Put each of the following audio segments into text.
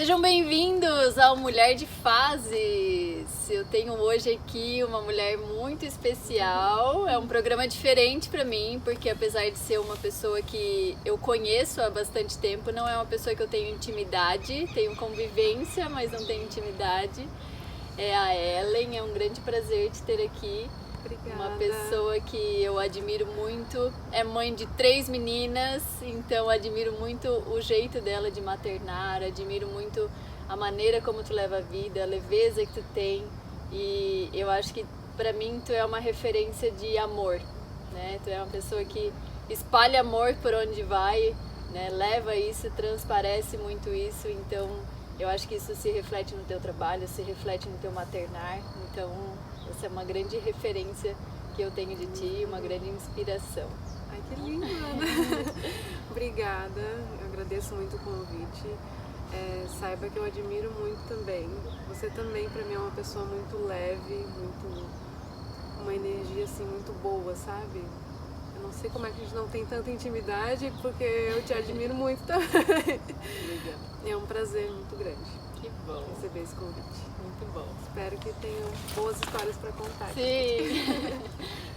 Sejam bem-vindos ao Mulher de Fases. Eu tenho hoje aqui uma mulher muito especial. É um programa diferente para mim, porque apesar de ser uma pessoa que eu conheço há bastante tempo, não é uma pessoa que eu tenho intimidade, tenho convivência, mas não tenho intimidade. É a Ellen, é um grande prazer te ter aqui. Obrigada. Uma pessoa que eu admiro muito, é mãe de 3 meninas, então admiro muito o jeito dela de maternar, admiro muito a maneira como tu leva a vida, a leveza que tu tem, e eu acho que pra mim tu é uma referência de amor, né? Tu é uma pessoa que espalha amor por onde vai, né? Leva isso, transparece muito isso, então eu acho que isso se reflete no teu trabalho, se reflete no teu maternar, então essa é uma grande referência que eu tenho de ti, uma grande inspiração. Ai, que lindo, Ana. Obrigada, eu agradeço muito o convite. Saiba que eu admiro muito também. Você também, pra mim, é uma pessoa muito leve, uma energia assim muito boa, sabe? Eu não sei como é que a gente não tem tanta intimidade, porque eu te admiro muito também. Obrigada. É um prazer muito grande. Que bom. Receber esse convite. Muito bom. Espero que tenham boas histórias para contar. Sim.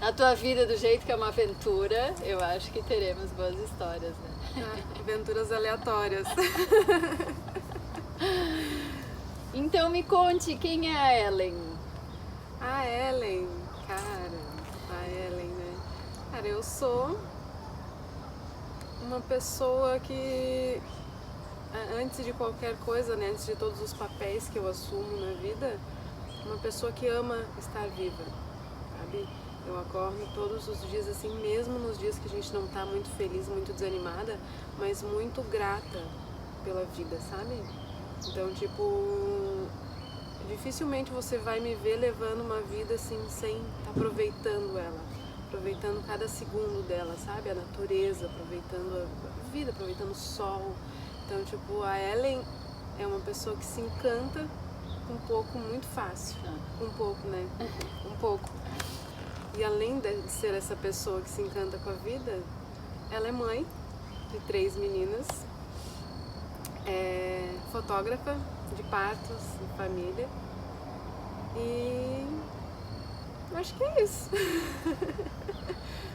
A tua vida do jeito que é uma aventura, eu acho que teremos boas histórias, né? Aventuras aleatórias. Então me conte, quem é a Ellen? A Ellen, a Ellen, né? Cara, eu sou uma pessoa que, antes de qualquer coisa, né, antes de todos os papéis que eu assumo na vida, uma pessoa que ama estar viva, sabe? Eu acordo todos os dias assim, mesmo nos dias que a gente não tá muito feliz, muito desanimada, mas muito grata pela vida, sabe? Então, tipo, dificilmente você vai me ver levando uma vida assim, sem estar aproveitando ela, aproveitando cada segundo dela, sabe? A natureza, aproveitando a vida, aproveitando o sol. Então, tipo, a Ellen é uma pessoa que se encanta com pouco muito fácil. Um pouco, né? Um pouco. E além de ser essa pessoa que se encanta com a vida, ela é mãe de 3 meninas, é fotógrafa de partos de família e acho que é isso.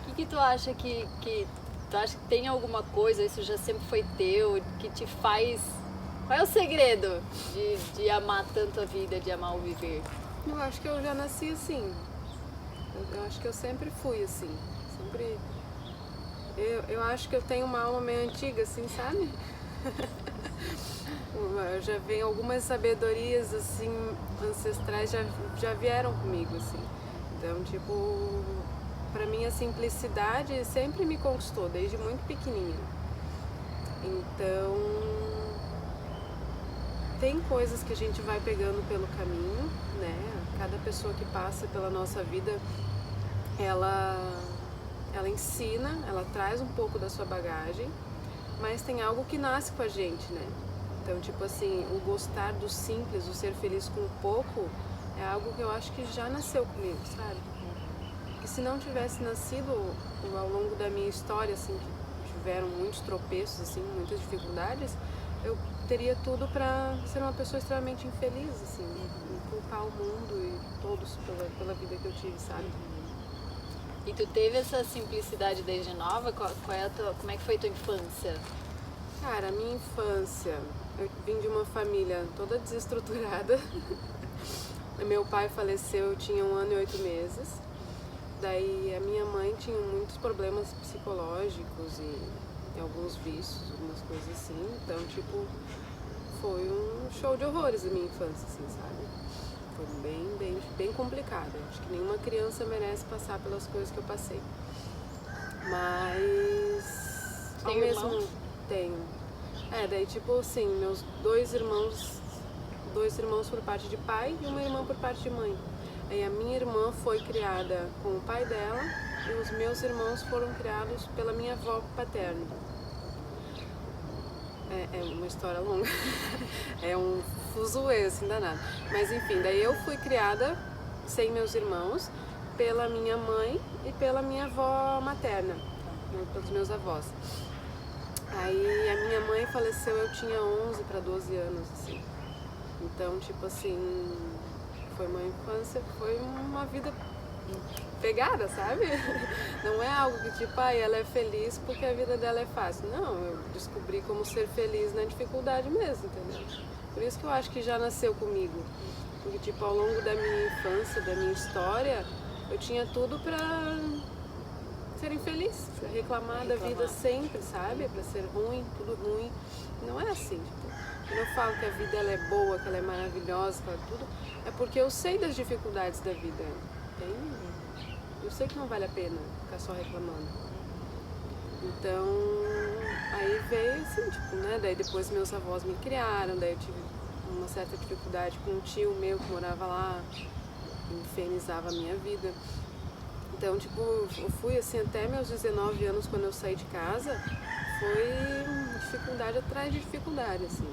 O que tu acha que tu acha que tem alguma coisa, isso já sempre foi teu, que te faz... Qual é o segredo de amar tanto a vida, de amar o viver? Eu acho que eu já nasci assim. Eu acho que eu sempre fui assim. Sempre... Eu acho que eu tenho uma alma meio antiga, assim, sabe? Já vem algumas sabedorias, assim, ancestrais já vieram comigo, assim. Então, tipo, pra mim a simplicidade sempre me conquistou, desde muito pequenininha. Então, tem coisas que a gente vai pegando pelo caminho, né? Cada pessoa que passa pela nossa vida, ela ensina, ela traz um pouco da sua bagagem, mas tem algo que nasce com a gente, né? Então, tipo assim, o gostar do simples, o ser feliz com pouco, é algo que eu acho que já nasceu comigo, sabe? E se não tivesse nascido ao longo da minha história, assim, que tiveram muitos tropeços, assim, muitas dificuldades, eu teria tudo pra ser uma pessoa extremamente infeliz, assim, e culpar o mundo e todos pela vida que eu tive, sabe? E tu teve essa simplicidade desde nova? Como é que foi a tua infância? Cara, a minha infância, eu vim de uma família toda desestruturada. Meu pai faleceu, eu tinha 1 ano e 8 meses. Daí a minha mãe tinha muitos problemas psicológicos e alguns vícios, algumas coisas assim. Então, tipo, foi um show de horrores a minha infância, assim, sabe? Foi bem complicado. Acho que nenhuma criança merece passar pelas coisas que eu passei. Mas... Tem irmãos? Tenho. Daí tipo assim, meus 2 irmãos por parte de pai e uma irmã por parte de mãe. Aí a minha irmã foi criada com o pai dela e os meus irmãos foram criados pela minha avó paterna. É uma história longa. É um fuzuê, assim, danado. Mas enfim, daí eu fui criada sem meus irmãos pela minha mãe e pela minha avó materna, pelos meus avós. Aí a minha mãe faleceu, eu tinha 11 para 12 anos, assim. Então, tipo assim, foi uma infância, foi uma vida pegada, sabe? Não é algo que tipo, ela é feliz porque a vida dela é fácil. Não, eu descobri como ser feliz na dificuldade mesmo, entendeu? Por isso que eu acho que já nasceu comigo. Porque tipo, ao longo da minha infância, da minha história, eu tinha tudo pra ser infeliz, pra reclamar da vida sempre, sabe? Pra ser ruim, tudo ruim. Não é assim, tipo, quando eu falo que a vida ela é boa, que ela é maravilhosa, que ela é tudo, é porque eu sei das dificuldades da vida. Eu sei que não vale a pena ficar só reclamando. Então, aí veio assim, tipo, né? Daí depois meus avós me criaram, daí eu tive uma certa dificuldade com um tio meu que morava lá, que infernizava a minha vida. Então, tipo, eu fui assim até meus 19 anos, quando eu saí de casa, foi dificuldade atrás de dificuldade, assim.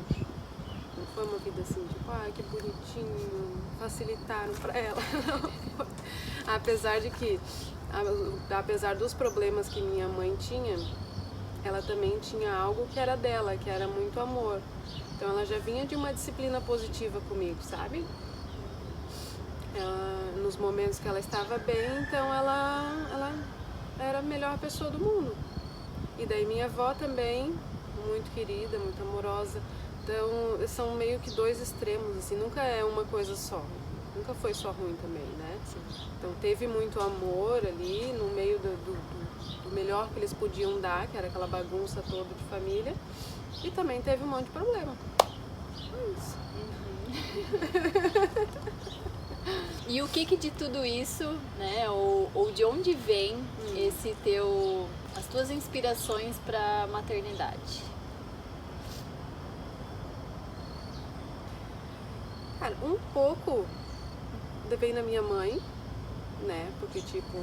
Não foi uma vida assim, tipo, que bonitinho, facilitaram pra ela. Apesar de que, apesar dos problemas que minha mãe tinha, ela também tinha algo que era dela, que era muito amor. Então ela já vinha de uma disciplina positiva comigo, sabe? Nos momentos que ela estava bem, então ela era a melhor pessoa do mundo. E daí minha avó também, muito querida, muito amorosa. Então são meio que dois extremos, assim, nunca é uma coisa só. Nunca foi só ruim também, né? Então teve muito amor ali no meio do melhor que eles podiam dar, que era aquela bagunça toda de família. E também teve um monte de problema. Isso. E o que de tudo isso, né, ou de onde vem as tuas inspirações para maternidade? Cara, um pouco vem da minha mãe, né, porque tipo,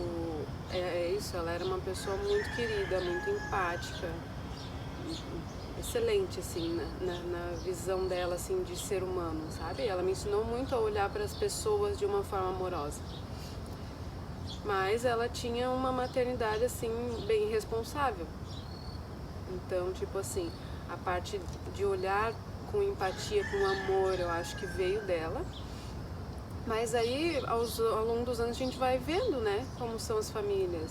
é isso, ela era uma pessoa muito querida, muito empática, excelente, assim, na visão dela, assim, de ser humano, sabe? Ela me ensinou muito a olhar para as pessoas de uma forma amorosa. Mas ela tinha uma maternidade, assim, bem responsável. Então, tipo assim, a parte de olhar com empatia, com amor, eu acho que veio dela. Mas aí, ao longo dos anos, a gente vai vendo, né, como são as famílias.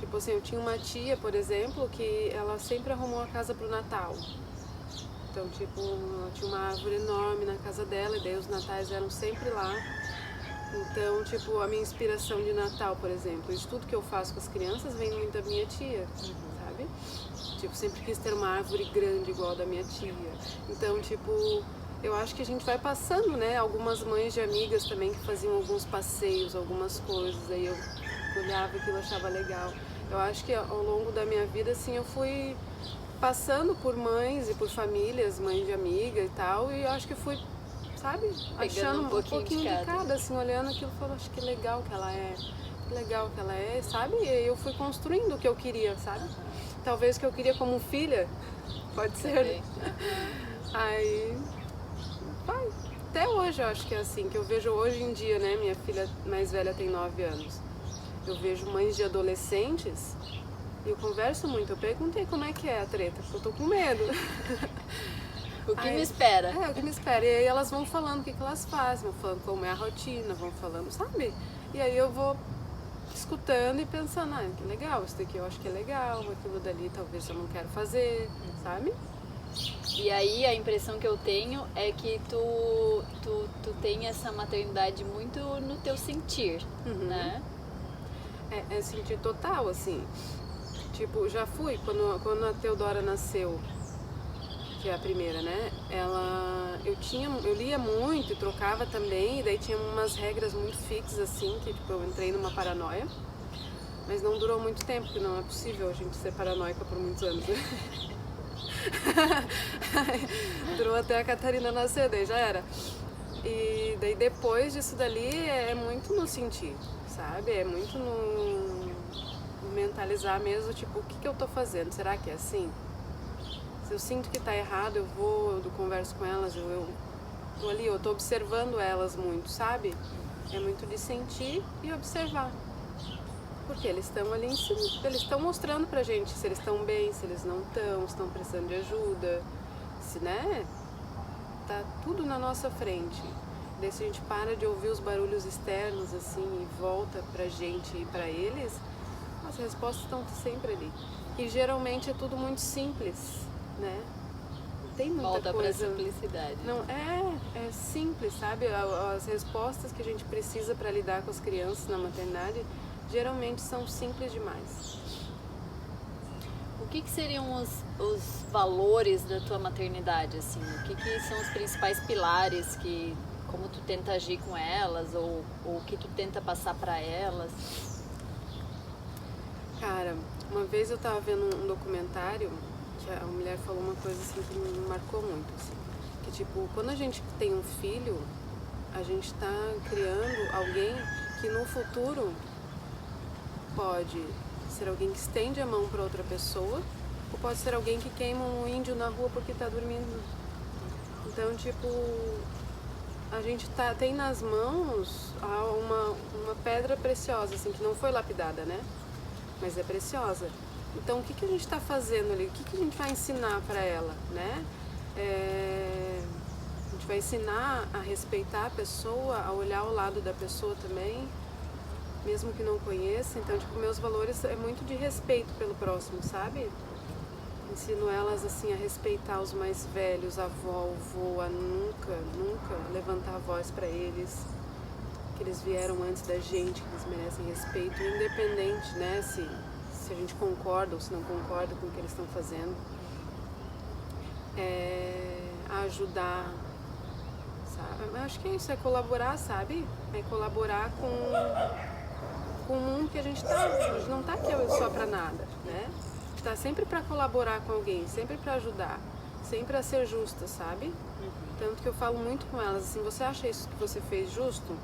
Tipo assim, eu tinha uma tia, por exemplo, que ela sempre arrumou a casa pro Natal. Então, tipo, tinha uma árvore enorme na casa dela, e daí os natais eram sempre lá. Então, tipo, a minha inspiração de Natal, por exemplo, isso tudo que eu faço com as crianças vem muito da minha tia, sabe? Tipo, sempre quis ter uma árvore grande igual a da minha tia. Então, tipo, eu acho que a gente vai passando, né? Algumas mães de amigas também que faziam alguns passeios, algumas coisas, aí eu olhava aquilo, achava legal. Eu acho que ao longo da minha vida, assim, eu fui passando por mães e por famílias, mães de amiga e tal, e eu acho que fui, sabe, achando um pouquinho de cada, assim, olhando aquilo e falando, acho que legal que ela é, sabe? E aí eu fui construindo o que eu queria, sabe? Talvez o que eu queria como filha, pode ser. Aí, vai. Até hoje eu acho que é assim, que eu vejo hoje em dia, né? Minha filha mais velha tem 9 anos. Eu vejo mães de adolescentes e eu converso muito. Eu perguntei como é que é a treta, porque eu tô com medo. O que me espera? O que me espera. E aí elas vão falando o que elas fazem, vão falando como é a rotina, vão falando, sabe? E aí eu vou escutando e pensando, que legal, isso daqui eu acho que é legal, aquilo dali talvez eu não quero fazer, sabe? E aí a impressão que eu tenho é que tu tem essa maternidade muito no teu sentir, né? É sentir total, assim. Tipo, já fui, quando a Teodora nasceu, que é a primeira, né? Eu lia muito e trocava também, e daí tinha umas regras muito fixas, assim, que tipo, eu entrei numa paranoia. Mas não durou muito tempo, porque não é possível a gente ser paranoica por muitos anos, né? Durou até a Catarina nascer, daí já era. E daí depois disso dali é muito no sentir, sabe? É muito no mentalizar mesmo, tipo, o que eu tô fazendo? Será que é assim? Se eu sinto que tá errado, eu converso com elas, eu tô ali, eu tô observando elas muito, sabe? É muito de sentir e observar. Porque eles estão ali eles estão mostrando pra gente se eles estão bem, se eles não estão, se estão precisando de ajuda, se, né? Tá tudo na nossa frente. Daí se a gente para de ouvir os barulhos externos assim e volta pra gente e pra eles, as respostas estão sempre ali. E geralmente é tudo muito simples, né? Tem muita Volta coisa. pra simplicidade. Não, é simples, sabe? As respostas que a gente precisa para lidar com as crianças na maternidade geralmente são simples demais. O que seriam os valores da tua maternidade, assim? O que são os principais pilares que, como tu tenta agir com elas ou o que tu tenta passar para elas? Cara, uma vez eu tava vendo um documentário que a mulher falou uma coisa assim que me marcou muito, assim, que tipo, quando a gente tem um filho, a gente tá criando alguém que no futuro pode ser alguém que estende a mão para outra pessoa, ou pode ser alguém que queima um índio na rua porque tá dormindo. Então, tipo, a gente tem nas mãos uma pedra preciosa, assim, que não foi lapidada, né? Mas é preciosa. Então, o que a gente está fazendo ali? O que a gente vai ensinar para ela, né? A gente vai ensinar a respeitar a pessoa, a olhar o lado da pessoa também, mesmo que não conheça. Então, tipo, meus valores é muito de respeito pelo próximo, sabe? Ensino elas, assim, a respeitar os mais velhos, a avó, o vô, a nunca levantar a voz para eles, que eles vieram antes da gente, que eles merecem respeito, independente, né, se a gente concorda ou se não concorda com o que eles estão fazendo. A ajudar, sabe? Eu acho que é isso, é colaborar, sabe? É colaborar com o mundo que a gente tá. A gente não tá aqui só pra nada, né? A gente tá sempre pra colaborar com alguém, sempre pra ajudar, sempre a ser justa, sabe? Tanto que eu falo muito com elas, assim, você acha isso que você fez justo?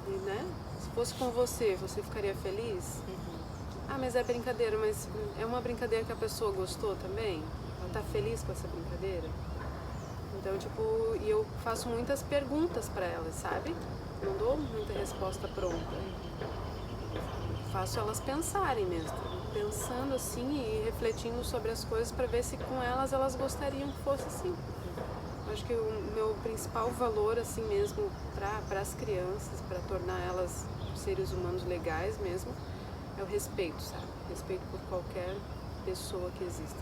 E, né? Se fosse com você ficaria feliz? Ah, mas é brincadeira, mas é uma brincadeira que a pessoa gostou também? Ela tá feliz com essa brincadeira? Então, tipo, e eu faço muitas perguntas pra elas, sabe? Não dou muita resposta pronta. Faço elas pensarem mesmo, pensando assim e refletindo sobre as coisas pra ver se com elas gostariam que fosse assim. Acho que o meu principal valor, assim mesmo, para as crianças, para tornar elas seres humanos legais mesmo, é o respeito, sabe? Respeito por qualquer pessoa que exista.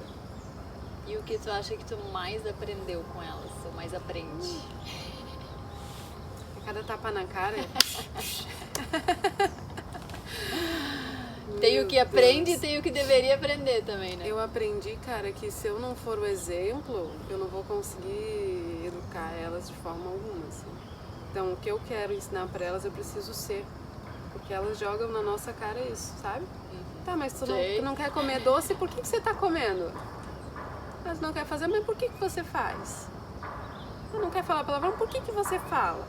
E o que tu acha que tu mais aprendeu com elas, ou mais aprende? Cada tapa na cara. Tem o que aprende e tem o que deveria aprender também, né? Eu aprendi, cara, que se eu não for o exemplo, eu não vou conseguir educar elas de forma alguma, assim. Então, o que eu quero ensinar pra elas, eu preciso ser. Porque elas jogam na nossa cara isso, sabe? Tá, mas tu não quer comer doce, por que você tá comendo? Mas não quer fazer, mas por que você faz? Tu não quer falar palavrão, por que você fala?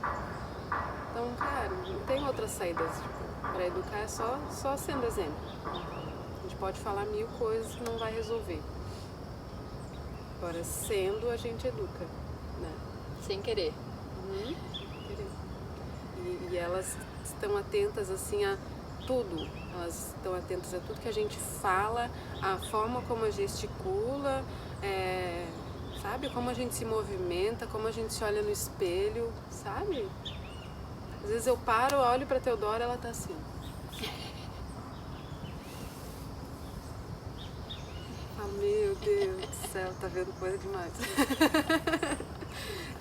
Então, cara, não tem outras saídas, tipo, pra educar é só sendo exemplo. A gente pode falar 1000 coisas que não vai resolver. Agora, sendo, a gente educa, né? Sem querer. Sem querer. E elas estão atentas, assim, a tudo. Elas estão atentas a tudo que a gente fala, a forma como a gesticula, sabe? Como a gente se movimenta, como a gente se olha no espelho, sabe? Às vezes eu paro, olho pra Teodora, ela tá assim. Ah, meu Deus do céu, tá vendo coisa demais.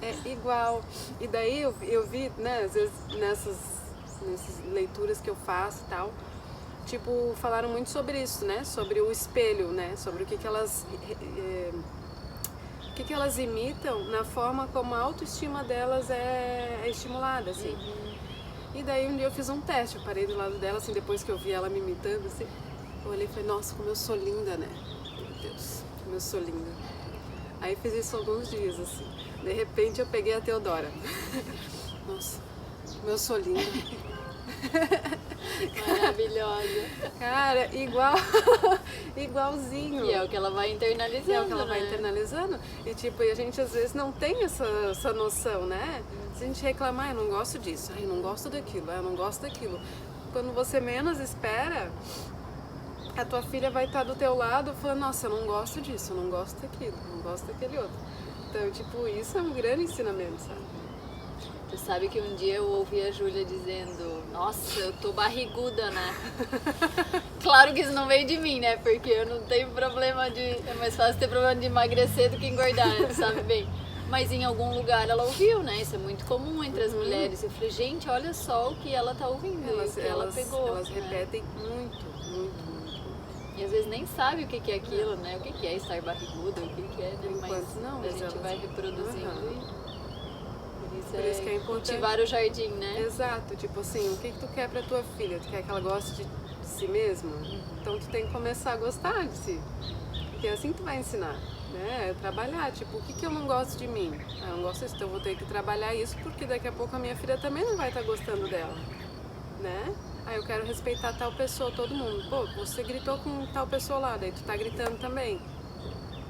É igual. E daí eu vi, né, às vezes nessas leituras que eu faço e tal, tipo, falaram muito sobre isso, né? Sobre o espelho, né? Sobre o que elas imitam na forma como a autoestima delas é estimulada, assim. E daí um dia eu fiz um teste, eu parei do lado dela, assim, depois que eu vi ela me imitando, assim, eu olhei e falei, nossa, como eu sou linda, né? Meu Deus, como eu sou linda. Aí fiz isso alguns dias, assim. De repente eu peguei a Teodora. Nossa, como eu sou linda. Maravilhosa. Cara, igualzinho. E é o que ela vai internalizando, é o que ela vai internalizando. E tipo, a gente às vezes não tem essa noção, né? Se a gente reclamar, eu não gosto disso, eu não gosto daquilo, eu não gosto daquilo. quando você menos espera, a tua filha vai estar do teu lado falando, nossa, eu não gosto disso, eu não gosto daquilo, eu não gosto daquele outro. Então, tipo, isso é um grande ensinamento, sabe? Tu sabe que um dia eu ouvi a Júlia dizendo, nossa, eu tô barriguda, né? Claro que isso não veio de mim, né? Porque eu não tenho problema de... É mais fácil ter problema de emagrecer do que engordar, né? Tu sabe bem. Mas em algum lugar ela ouviu, né? Isso é muito comum entre as mulheres. Eu falei, gente, olha só o que ela tá ouvindo, o que ela pegou. Elas né? repetem muito, muito, muito. E às vezes nem sabe o que é aquilo, né? O que é estar barriguda, o que é, né? Mas não, a gente elas... vai reproduzindo e... Por isso que é importante cultivar o jardim, né? Exato, tipo assim, o que tu quer pra tua filha? Tu quer que ela goste de si mesma? Então tu tem que começar a gostar de si. Porque é assim que tu vai ensinar, né? É trabalhar, tipo, o que eu não gosto de mim? Ah, eu não gosto disso, então eu vou ter que trabalhar isso porque daqui a pouco a minha filha também não vai estar gostando dela, né? Ah, eu quero respeitar tal pessoa, todo mundo. Pô, você gritou com tal pessoa lá, daí tu tá gritando também.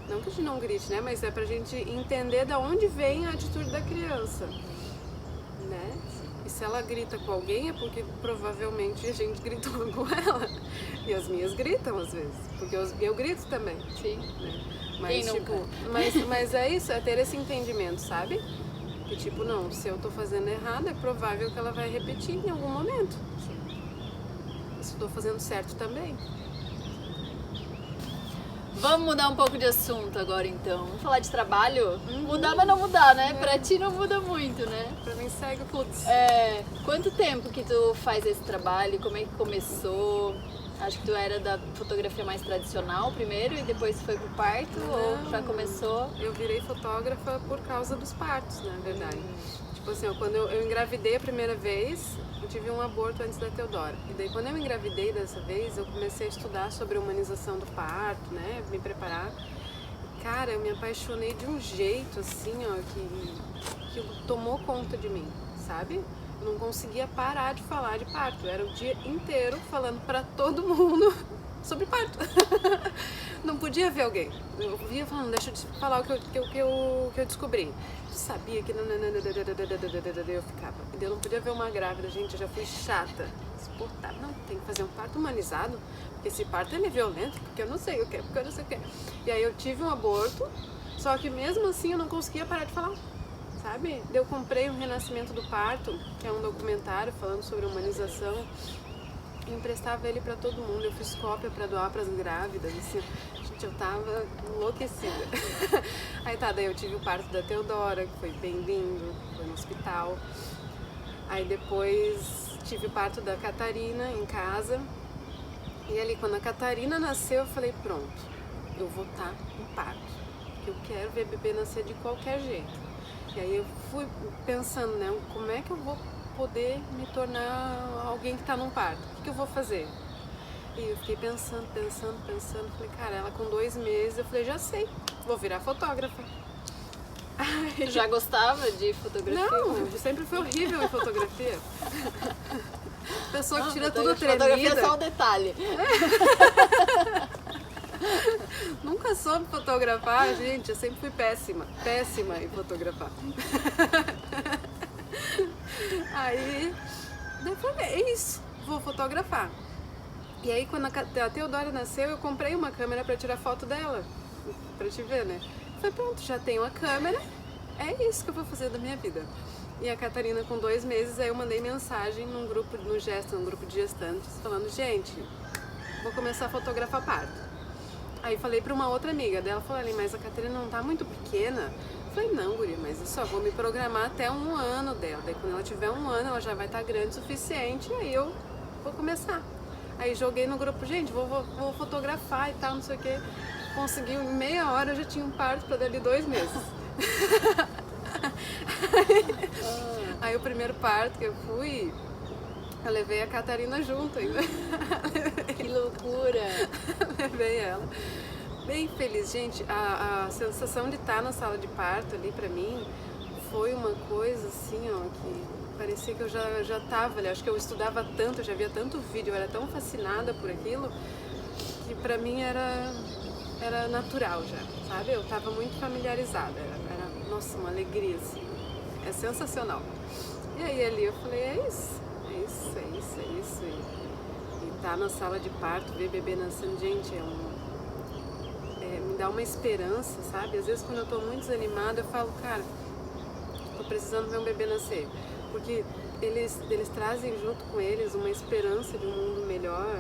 Não que a gente não grite, né? Mas é pra gente entender de onde vem a atitude da criança, né? E se ela grita com alguém é porque provavelmente a gente gritou com ela. E as minhas gritam às vezes, porque eu grito também. Sim. Né? Mas, Quem tipo, nunca? mas é isso, é ter esse entendimento, sabe? Que tipo, não, se eu tô fazendo errado, é provável que ela vai repetir em algum momento. Se eu tô fazendo certo também. Vamos mudar um pouco de assunto agora, então. Vamos falar de trabalho? Mudar, mas não mudar, né? Pra ti não muda muito, né? Pra mim segue o fluxo. Quanto tempo que tu faz esse trabalho? Como é que começou? Acho que tu era da fotografia mais tradicional primeiro e depois foi pro parto? Ou já começou? Eu virei fotógrafa por causa dos partos, na verdade. Tipo assim, quando eu engravidei a primeira vez, eu tive um aborto antes da Teodora. E daí quando eu engravidei dessa vez, eu comecei a estudar sobre a humanização do parto, né? Me preparar. Cara, eu me apaixonei de um jeito assim, ó, que tomou conta de mim, sabe? Eu não conseguia parar de falar de parto. Era o dia inteiro falando pra todo mundo sobre parto. Não podia ver alguém. Eu via falando, deixa eu te falar o que eu descobri. Sabia que... Eu ficava. E eu não podia ver uma grávida, gente, eu já fui chata. Insuportável. Não, tem que fazer um parto humanizado, porque esse parto ele é violento, porque eu não sei o que, porque eu não sei o que. E aí eu tive um aborto, só que mesmo assim eu não conseguia parar de falar. Sabe? Eu comprei o Renascimento do Parto, que é um documentário falando sobre humanização, e emprestava ele pra todo mundo. Eu fiz cópia pra doar pras grávidas, assim, gente, eu tava enlouquecida. Aí tá, daí eu tive o parto da Teodora, que foi bem lindo, foi no hospital. Aí depois tive o parto da Catarina em casa, e ali quando a Catarina nasceu eu falei, pronto, eu vou estar no parto, porque eu quero ver bebê nascer de qualquer jeito. E aí eu fui pensando, né, como é que eu vou poder me tornar alguém que está num parto? O que eu vou fazer? E eu fiquei pensando, falei, cara, ela com 2 meses, eu falei, já sei, vou virar fotógrafa. Tu já gostava de fotografia? Não, eu sempre fui horrível em fotografia. Pessoa que tira tudo tremida. Fotografia é só um detalhe. Nunca soube fotografar, gente, eu sempre fui péssima em fotografar. Aí, eu falei, é isso, vou fotografar. E aí quando a Teodora nasceu, eu comprei uma câmera pra tirar foto dela, pra te ver, né? Falei, pronto, já tenho a câmera, é isso que eu vou fazer da minha vida. E a Catarina com 2 meses, aí eu mandei mensagem num grupo, no Gesta, num grupo de gestantes, falando, gente, vou começar a fotografar parto. Aí falei pra uma outra amiga dela, falou ali, mas a Catarina não tá muito pequena? Eu falei, não, guria, mas eu só vou me programar até 1 ano dela. Daí quando ela tiver 1 ano, ela já vai estar grande o suficiente, aí eu vou começar. Aí joguei no grupo, gente, vou fotografar e tal, não sei o que. Consegui, em meia hora eu já tinha um parto pra dali 2 meses. Aí o primeiro parto que eu fui, eu levei a Catarina junto ainda. Que loucura! Levei ela. Bem feliz, gente. A sensação de estar na sala de parto ali pra mim foi uma coisa assim, ó, que parecia que eu já tava ali. Acho que eu estudava tanto, eu já via tanto vídeo, eu era tão fascinada por aquilo que pra mim era natural já, sabe? Eu tava muito familiarizada. Nossa, uma alegria assim. É sensacional. E aí ali eu falei, é isso. é isso. E tá na sala de parto, ver bebê nascendo, gente, me dá uma esperança, sabe? Às vezes quando eu tô muito desanimada, eu falo, cara, tô precisando ver um bebê nascer. Porque eles trazem junto com eles uma esperança de um mundo melhor.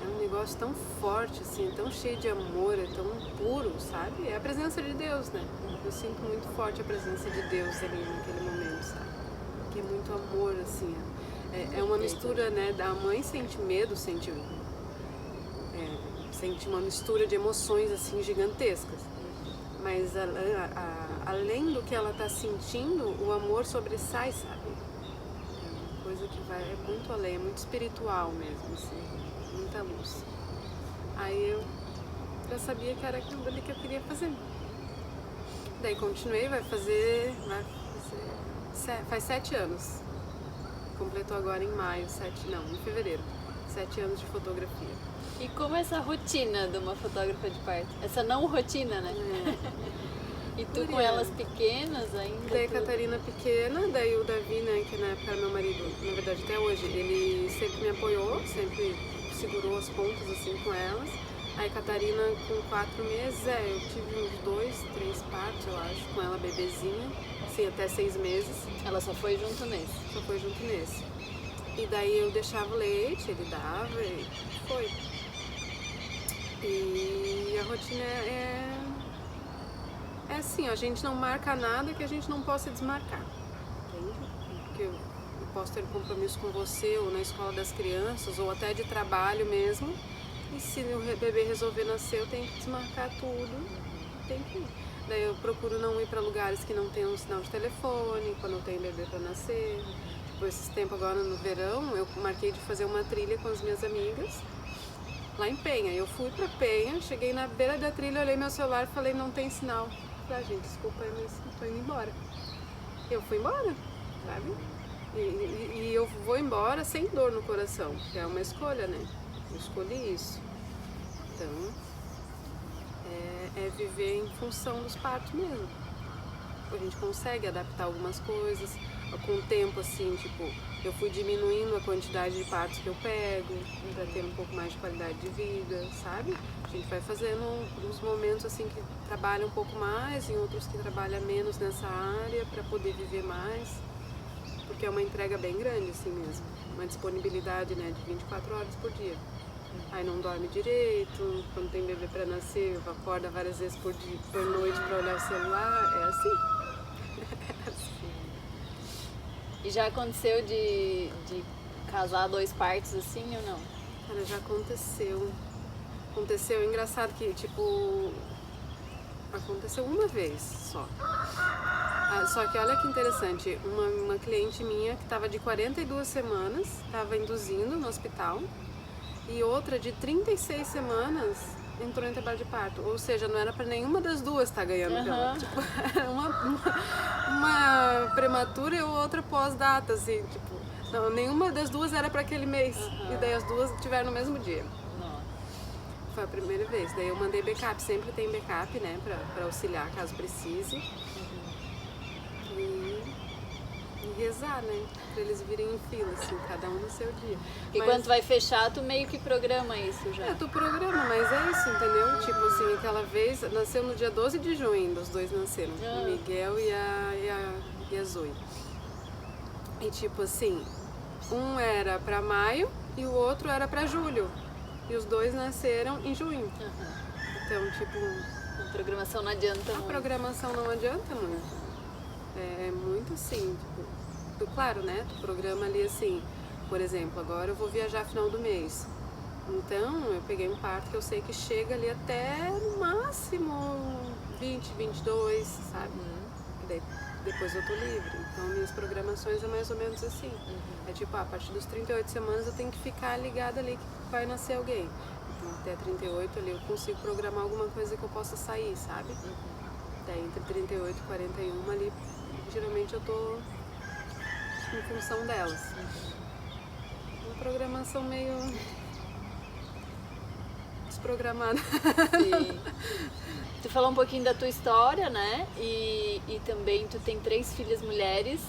É um negócio tão forte, assim, tão cheio de amor, é tão puro, sabe? É a presença de Deus, né? Eu sinto muito forte a presença de Deus ali naquele momento, sabe? Que é muito amor, assim. É uma mistura, né? Da mãe sente medo, sente uma mistura de emoções, assim, gigantescas. Mas além do que ela tá sentindo, o amor sobressai, sabe? É uma coisa que vai muito além, é muito espiritual mesmo, assim, muita luz. Aí eu já sabia que era aquilo ali que eu queria fazer. Daí continuei, faz 7 anos. Completou agora em maio, em fevereiro. 7 anos de fotografia. E como é essa rotina de uma fotógrafa de parto? Essa não rotina, né? E tu com elas pequenas ainda? Daí a Catarina pequena, daí o Davi, né, que na época era meu marido, na verdade até hoje, ele sempre me apoiou, sempre segurou as pontas assim com elas. Aí Catarina com 4 meses, eu tive uns 2, 3 partos, eu acho, com ela bebezinha, assim, até 6 meses. Ela só foi junto nesse? Só foi junto nesse. E daí eu deixava o leite, ele dava e foi. E a rotina é assim, a gente não marca nada que a gente não possa desmarcar, entende? Porque eu posso ter compromisso com você ou na escola das crianças ou até de trabalho mesmo. E se o bebê resolver nascer, eu tenho que desmarcar tudo, tem que ir. Daí eu procuro não ir para lugares que não tenham um sinal de telefone, quando eu tenho bebê para nascer. Tipo, esses tempos agora no verão, eu marquei de fazer uma trilha com as minhas amigas, lá em Penha. Eu fui para Penha, cheguei na beira da trilha, olhei meu celular e falei, não tem sinal. Falei, gente, desculpa, mas tô indo embora. Eu fui embora, sabe? E eu vou embora sem dor no coração, que é uma escolha, né? Eu escolhi isso. Então, é viver em função dos partos mesmo. A gente consegue adaptar algumas coisas. Com o tempo, assim, tipo, eu fui diminuindo a quantidade de partos que eu pego para ter um pouco mais de qualidade de vida, sabe? A gente vai fazendo uns momentos, assim, que trabalha um pouco mais, em outros que trabalha menos nessa área para poder viver mais. Porque é uma entrega bem grande, assim mesmo. Uma disponibilidade, né, de 24 horas por dia. Aí não dorme direito, quando tem bebê para nascer, acorda várias vezes por noite para olhar o celular, é assim. E já aconteceu de casar 2 partos assim ou não? Cara, já aconteceu. Aconteceu, engraçado que, tipo, aconteceu uma vez só. Só que olha que interessante, uma cliente minha que estava de 42 semanas, estava induzindo no hospital, e outra de 36 semanas entrou em trabalho de parto. Ou seja, não era para nenhuma das duas estar ganhando pela. Tipo, era uma prematura e outra pós-data, assim, tipo. Não, nenhuma das duas era para aquele mês. E daí as duas tiveram no mesmo dia. Foi a primeira vez. Daí eu mandei backup, sempre tem backup, né, pra auxiliar caso precise. E rezar, né, pra eles virem em fila, assim, cada um no seu dia. E quando vai fechar, tu meio que programa isso já? Tu programa, mas é isso, entendeu? Tipo assim, aquela vez, nasceu no dia 12 de junho ainda, os dois nasceram, o Miguel e a Zoe. E tipo assim, um era pra maio e o outro era pra julho. E os dois nasceram em junho. Então, tipo... A programação não adianta muito. A programação não adianta muito. É muito assim, tipo... Claro, né? Tu programa ali assim... Por exemplo, agora eu vou viajar final do mês. Então, eu peguei um parto que eu sei que chega ali até, no máximo, 20, 22, sabe? Daí, depois eu tô livre. Então, minhas programações é mais ou menos assim. É tipo, a partir dos 38 semanas eu tenho que ficar ligada ali que vai nascer alguém. Então, até 38 ali eu consigo programar alguma coisa que eu possa sair, sabe? Daí, entre 38 e 41 ali, geralmente eu tô em função delas. Uma programação meio desprogramada. Sim. Tu falou um pouquinho da tua história, né? E também tu tem 3 filhas mulheres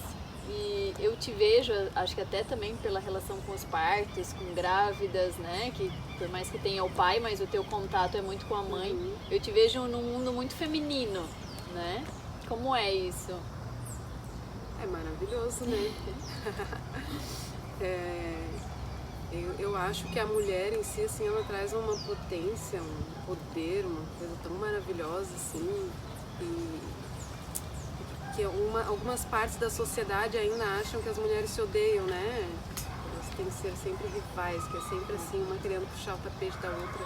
E eu te vejo, acho que até também pela relação com os partos, com grávidas, né? Que por mais que tenha o pai, mas o teu contato é muito com a mãe. Eu te vejo num mundo muito feminino, né? Como é isso? É maravilhoso, né? Eu acho que a mulher em si, assim, ela traz uma potência, um poder, uma coisa tão maravilhosa, assim, e que algumas partes da sociedade ainda acham que as mulheres se odeiam, né? Elas têm que ser sempre rivais, que é sempre assim, uma querendo puxar o tapete da outra.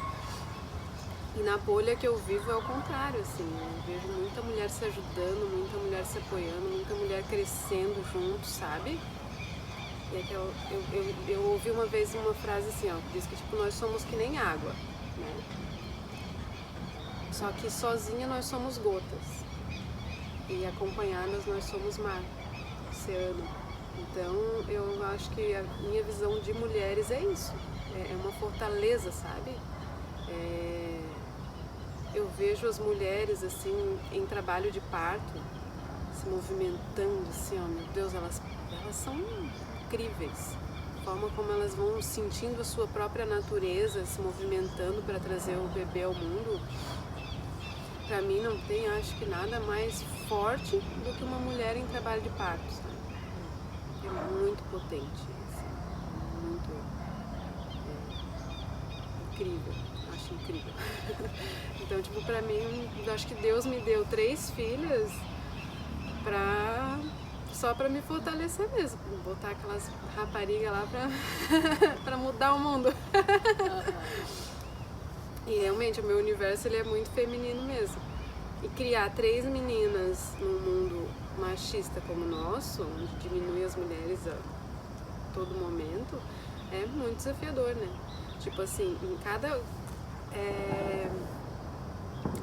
E na bolha que eu vivo é o contrário, assim, eu vejo muita mulher se ajudando, muita mulher se apoiando, muita mulher crescendo junto, sabe? E é que eu ouvi uma vez uma frase assim, ó, que diz que tipo, nós somos que nem água, né? Só que sozinha nós somos gotas. E acompanhadas nós somos mar, oceano. Então eu acho que a minha visão de mulheres é isso, é uma fortaleza, sabe? Eu vejo as mulheres assim em trabalho de parto, se movimentando assim, ó, meu Deus, elas são incríveis. A forma como elas vão sentindo a sua própria natureza, se movimentando para trazer o bebê ao mundo. Pra mim não tem, acho que nada mais forte do que uma mulher em trabalho de parto, sabe? É muito potente, assim, muito incrível, acho incrível. Então, tipo, pra mim, acho que Deus me deu 3 filhas só pra me fortalecer mesmo, botar aquelas raparigas lá pra mudar o mundo. E realmente o meu universo ele é muito feminino mesmo. E criar 3 meninas num mundo machista como o nosso, onde diminui as mulheres a todo momento, é muito desafiador, né? Tipo assim, em cada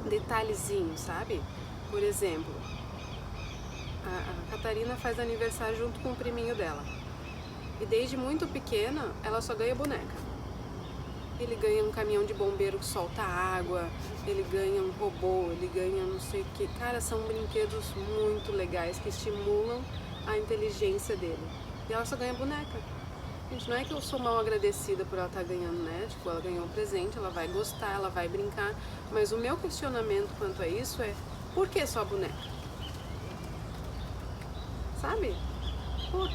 detalhezinho, sabe? Por exemplo, a Catarina faz aniversário junto com o priminho dela. E desde muito pequena, ela só ganha boneca. Ele ganha um caminhão de bombeiro que solta água, ele ganha um robô, ele ganha não sei o que. Cara, são brinquedos muito legais que estimulam a inteligência dele. E ela só ganha boneca. Gente, não é que eu sou mal agradecida por ela estar ganhando, né? Tipo, ela ganhou um presente, ela vai gostar, ela vai brincar. Mas o meu questionamento quanto a isso é, por que só boneca? Sabe? Pô,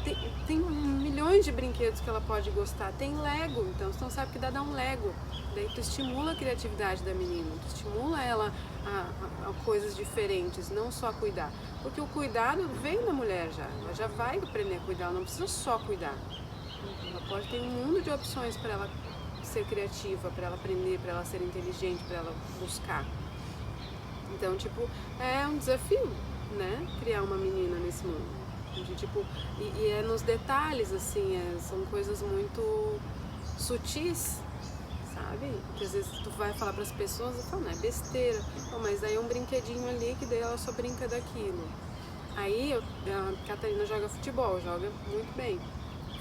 tem milhões de brinquedos que ela pode gostar. Tem Lego, então você não sabe que dá dar um Lego. Daí tu estimula a criatividade da menina, tu estimula ela a coisas diferentes, não só a cuidar. Porque o cuidado vem da mulher já, ela já vai aprender a cuidar, ela não precisa só cuidar. Ela pode ter um mundo de opções para ela ser criativa, para ela aprender, para ela ser inteligente, para ela buscar. Então, tipo, é um desafio, né? Criar uma menina nesse mundo. Tipo, e é nos detalhes, assim, são coisas muito sutis, sabe? Que às vezes tu vai falar para as pessoas e fala, não, é besteira. Pô, mas aí é um brinquedinho ali que daí ela só brinca daquilo. Aí a Catarina joga futebol, joga muito bem.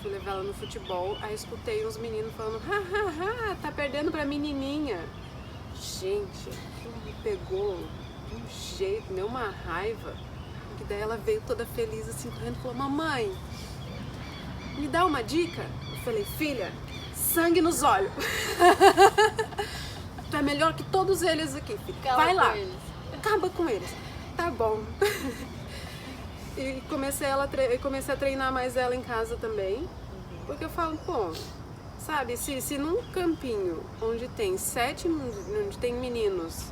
Fui levar ela no futebol, aí escutei uns meninos falando, tá perdendo pra menininha. Gente, aquilo me pegou de um jeito, deu uma raiva. Que daí ela veio toda feliz assim, correndo e falou, mamãe, me dá uma dica? Eu falei, filha, sangue nos olhos. Tu é melhor que todos eles aqui, filha. Vai lá, acaba com eles. Tá bom. E comecei a treinar mais ela em casa também. Porque eu falo, pô, sabe, se num campinho onde tem onde tem meninos,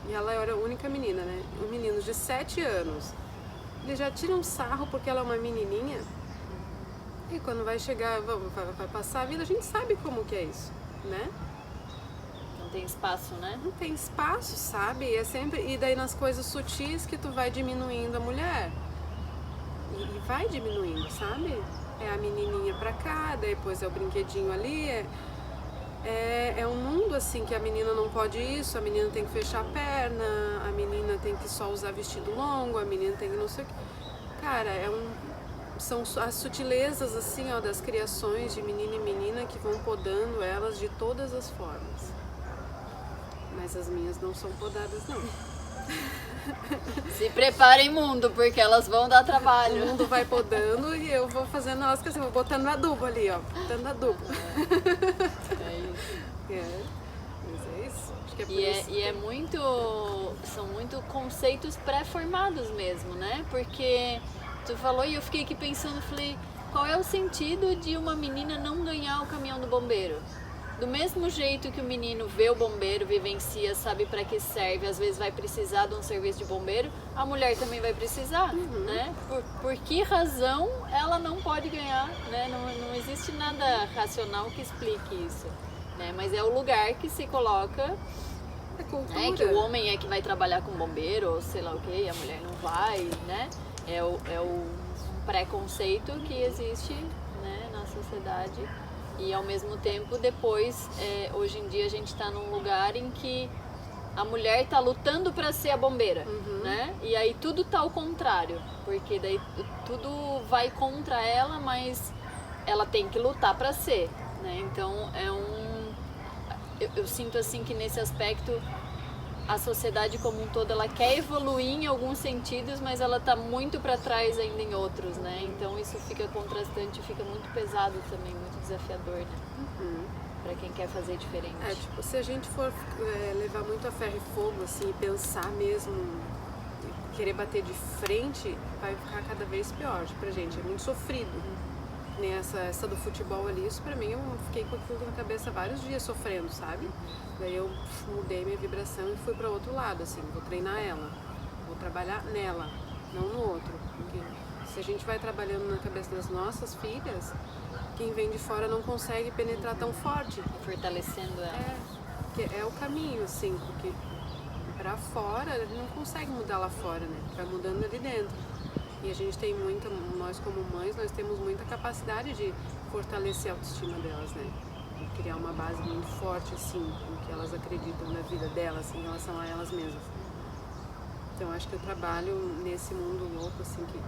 e ela era a única menina, né? Meninos de 7 anos. Eles já tiram sarro porque ela é uma menininha. E quando vai chegar, vai passar a vida, a gente sabe como que é isso, né? Não tem espaço, né? Não tem espaço, sabe? É sempre... E daí nas coisas sutis que tu vai diminuindo a mulher. E vai diminuindo, sabe? É a menininha pra cá, depois é o brinquedinho ali. É um mundo assim que a menina não pode isso, a menina tem que fechar a perna, a menina tem que só usar vestido longo, a menina tem que não sei o que. Cara, são as sutilezas assim, ó, das criações de menino e menina que vão podando elas de todas as formas. Mas as minhas não são podadas, não. Se preparem, mundo, porque elas vão dar O trabalho. mundo vai podando e eu vou fazendo elas, assim, vou botando adubo ali, ó. Botando adubo. É isso. Mas é isso. Acho que é por E isso. é muito. São muito conceitos pré-formados mesmo, né? Porque tu falou e eu fiquei aqui pensando, falei, qual é o sentido de uma menina não ganhar o caminhão do bombeiro? Do mesmo jeito que o menino vê o bombeiro, vivencia, sabe para que serve, às vezes vai precisar de um serviço de bombeiro, a mulher também vai precisar, né? Por que razão ela não pode ganhar, né? Não existe nada racional que explique isso, né? Mas é o lugar que se coloca, É cultura. né? Que o homem é que vai trabalhar com bombeiro, ou sei lá o que, a mulher não vai, né? É o preconceito que existe, né, na sociedade. E ao mesmo tempo, depois, hoje em dia a gente está num lugar em que a mulher está lutando para ser a bombeira, né? E aí tudo tá ao contrário, porque daí tudo vai contra ela, mas ela tem que lutar para ser, né? Então eu sinto assim que nesse aspecto a sociedade como um todo ela quer evoluir em alguns sentidos, mas ela está muito para trás ainda em outros, né? Então isso fica contrastante, fica muito pesado também, muito desafiador, né? Para quem quer fazer diferente. Tipo, se a gente for levar muito a ferro e fogo, assim, e pensar mesmo, querer bater de frente, vai ficar cada vez pior pra gente, é muito sofrido. Nem essa do futebol ali, isso pra mim, eu fiquei com aquilo na cabeça vários dias sofrendo, sabe? Daí eu mudei minha vibração e fui pra outro lado, assim, vou treinar ela, vou trabalhar nela, não no outro. Porque se a gente vai trabalhando na cabeça das nossas filhas, quem vem de fora não consegue penetrar tão forte. Fortalecendo ela. Porque é o caminho, assim, porque pra fora, ele não consegue mudar lá fora, né? Vai mudando ali dentro. E a gente tem muita, nós como mães, nós temos muita capacidade de fortalecer a autoestima delas, né? De criar uma base muito forte, assim, no que elas acreditam na vida delas, em relação a elas mesmas. Então, acho que o trabalho nesse mundo louco, assim, que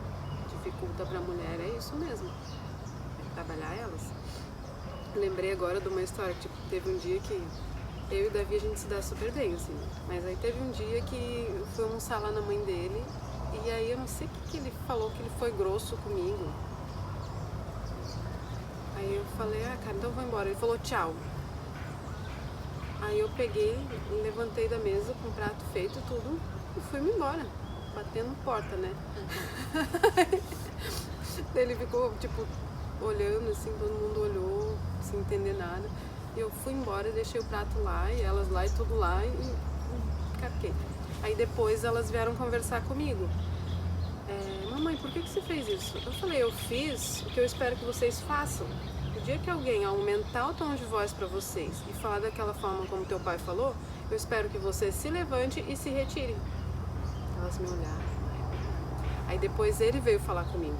dificulta pra mulher, é isso mesmo. É trabalhar elas. Lembrei agora de uma história, tipo, teve um dia que eu e o Davi, a gente se dá super bem, assim. Mas aí teve um dia que eu fui almoçar lá na mãe dele, e aí eu não sei o que ele falou, que ele foi grosso comigo. Aí eu falei, cara, então eu vou embora. Ele falou tchau. Aí eu peguei, levantei da mesa com o prato feito e tudo, e fui-me embora, batendo porta, né? Ele ficou, tipo, olhando assim, todo mundo olhou, sem entender nada. E eu fui embora, deixei o prato lá, e elas lá e tudo lá, e carquei. Aí depois elas vieram conversar comigo. Mamãe, por que você fez isso? Eu falei, eu fiz o que eu espero que vocês façam. O dia que alguém aumentar o tom de voz pra vocês e falar daquela forma como teu pai falou, eu espero que vocês se levantem e se retirem. Elas me olharam. Aí depois ele veio falar comigo.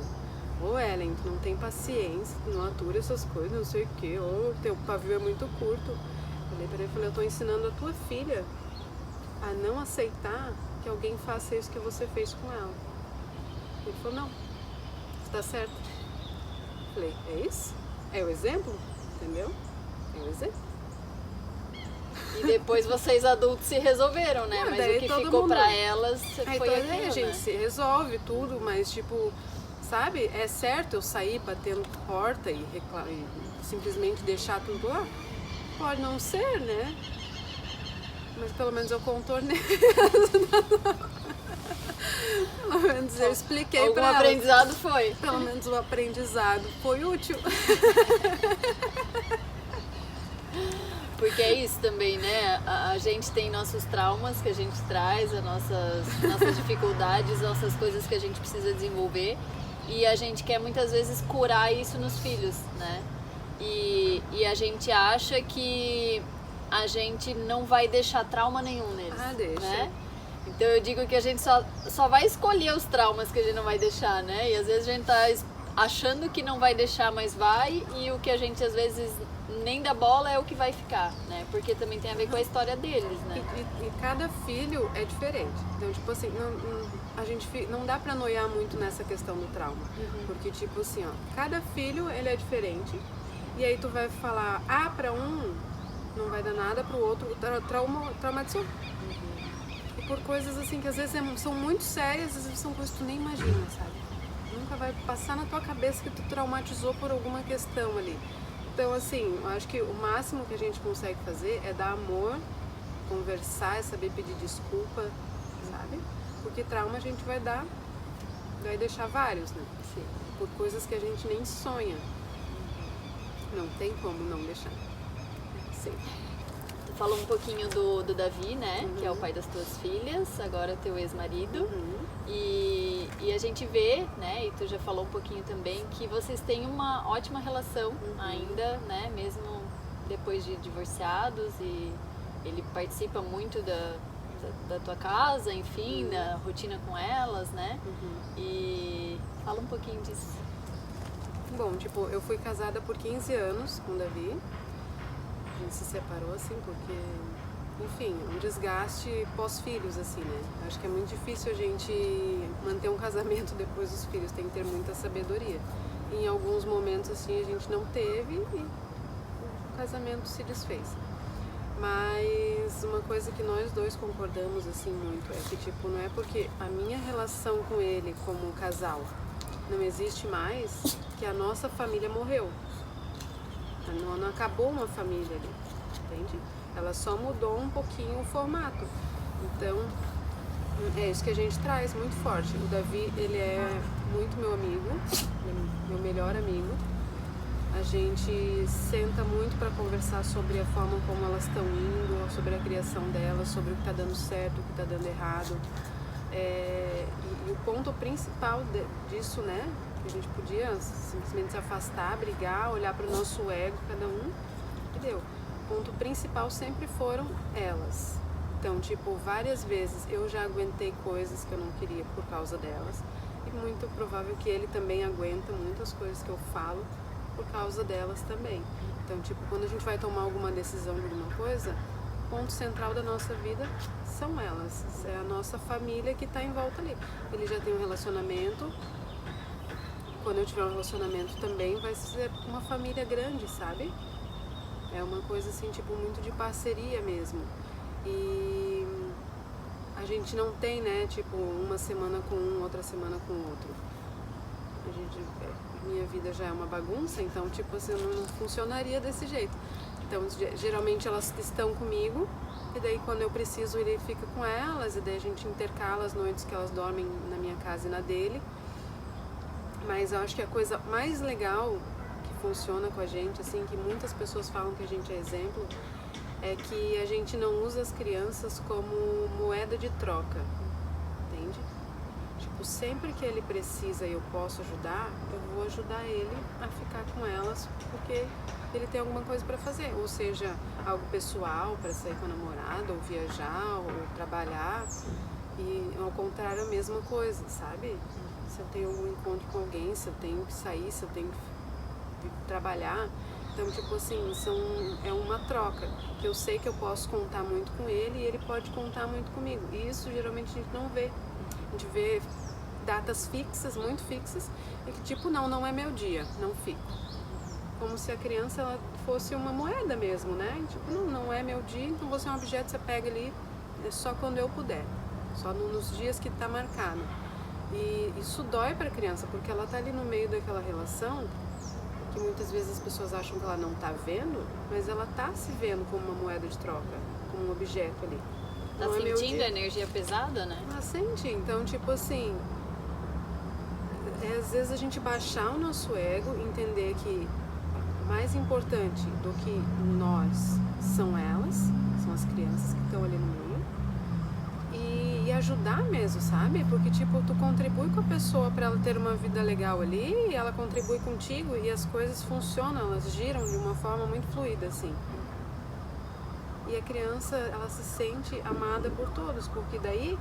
Ô Ellen, tu não tem paciência, tu não atura essas coisas, não sei o que, teu pavio é muito curto. Falei pra ele, eu tô ensinando a tua filha a não aceitar que alguém faça isso que você fez com ela. Ele falou, não, você tá certo. Falei, é isso? É o exemplo? Entendeu? É o exemplo. E depois vocês adultos se resolveram, né? Mas o que ficou pra elas foi aquilo, a gente né? se resolve tudo, mas tipo, sabe, é certo eu sair batendo porta e simplesmente deixar tudo lá? Pode não ser, né? Mas pelo menos eu contornei. Pelo menos eu expliquei pra elas. Algum aprendizado foi. Pelo menos o aprendizado foi útil. Porque é isso também, né? A gente tem nossos traumas que a gente traz, as nossas dificuldades, nossas coisas que a gente precisa desenvolver. E a gente quer muitas vezes curar isso nos filhos, né? E a gente acha que a gente não vai deixar trauma nenhum neles. Deixa. Né? Então eu digo que a gente só vai escolher os traumas que a gente não vai deixar, né? E às vezes a gente tá achando que não vai deixar, mas vai, e o que a gente às vezes nem dá bola é o que vai ficar, né? Porque também tem a ver com a história deles, né? E cada filho é diferente. Então, tipo assim, a gente não dá pra noiar muito nessa questão do trauma. Porque, tipo assim, cada filho, ele é diferente. E aí tu vai falar, pra um não vai dar nada, pro outro traumatizou. E por coisas assim que às vezes são muito sérias, às vezes são coisas que tu nem imagina, sabe? Nunca vai passar na tua cabeça que tu traumatizou por alguma questão ali. Então, assim, eu acho que o máximo que a gente consegue fazer é dar amor, conversar, é saber pedir desculpa, sabe? Porque trauma a gente vai deixar vários, né? Sim. Por coisas que a gente nem sonha. Não tem como não deixar. Sim. Tu falou um pouquinho do Davi, né? Que é o pai das tuas filhas, agora teu ex-marido. E a gente vê, né? E tu já falou um pouquinho também, que vocês têm uma ótima relação ainda, né? Mesmo depois de divorciados, e ele participa muito da tua casa, enfim, da rotina com elas, né? E fala um pouquinho disso. Bom, tipo, eu fui casada por 15 anos com o Davi. A gente se separou, assim, porque, enfim, um desgaste pós-filhos, assim, né? Acho que é muito difícil a gente manter um casamento depois dos filhos, tem que ter muita sabedoria. E em alguns momentos, assim, a gente não teve e o casamento se desfez. Mas uma coisa que nós dois concordamos, assim, muito é que, tipo, não é porque a minha relação com ele como casal não existe mais que a nossa família morreu. Não acabou uma família ali, entende? Ela só mudou um pouquinho o formato. Então, é isso que a gente traz muito forte. O Davi, ele é muito meu amigo, meu melhor amigo. A gente senta muito para conversar sobre a forma como elas estão indo, sobre a criação delas, sobre o que está dando certo, o que está dando errado. E o ponto principal disso, né? Que a gente podia simplesmente se afastar, brigar, olhar para o nosso ego, cada um, entendeu? O ponto principal sempre foram elas. Então, tipo, várias vezes eu já aguentei coisas que eu não queria por causa delas. E muito provável que ele também aguenta muitas coisas que eu falo por causa delas também. Então, tipo, quando a gente vai tomar alguma decisão de alguma coisa, o ponto central da nossa vida são elas. É a nossa família que está em volta ali. Ele já tem um relacionamento. Quando eu tiver um relacionamento também vai ser uma família grande, sabe? É uma coisa assim, tipo, muito de parceria mesmo. E a gente não tem, né, tipo, uma semana com um, outra semana com outro. Minha vida já é uma bagunça, então, tipo assim, não funcionaria desse jeito. Então, geralmente elas estão comigo, e daí quando eu preciso ele fica com elas, e daí a gente intercala as noites que elas dormem na minha casa e na dele. Mas eu acho que a coisa mais legal que funciona com a gente, assim, que muitas pessoas falam que a gente é exemplo, é que a gente não usa as crianças como moeda de troca, entende? Tipo, sempre que ele precisa e eu posso ajudar, eu vou ajudar ele a ficar com elas, porque ele tem alguma coisa para fazer, ou seja, algo pessoal, para sair com a namorada, ou viajar, ou trabalhar, e ao contrário a mesma coisa, sabe? Se eu tenho algum encontro com alguém, se eu tenho que sair, se eu tenho que trabalhar. Então, tipo assim, é uma troca. Que eu sei que eu posso contar muito com ele e ele pode contar muito comigo. E isso geralmente a gente não vê. A gente vê datas fixas, muito fixas, e que tipo, não é meu dia, não fico. Como se a criança ela fosse uma moeda mesmo, né? E, tipo, não é meu dia, então você é um objeto, você pega ali, é só quando eu puder. Só nos dias que tá marcado. E isso dói para a criança, porque ela tá ali no meio daquela relação que muitas vezes as pessoas acham que ela não tá vendo, mas ela tá se vendo como uma moeda de troca, como um objeto ali. Tá sentindo a energia pesada, né? Ela sente, então tipo assim, às vezes a gente baixar o nosso ego, entender que mais importante do que nós são elas, são as crianças que estão ali no meio. E ajudar mesmo, sabe? Porque, tipo, tu contribui com a pessoa para ela ter uma vida legal ali, e ela contribui contigo e as coisas funcionam, elas giram de uma forma muito fluida, assim. E a criança, ela se sente amada por todos, porque daí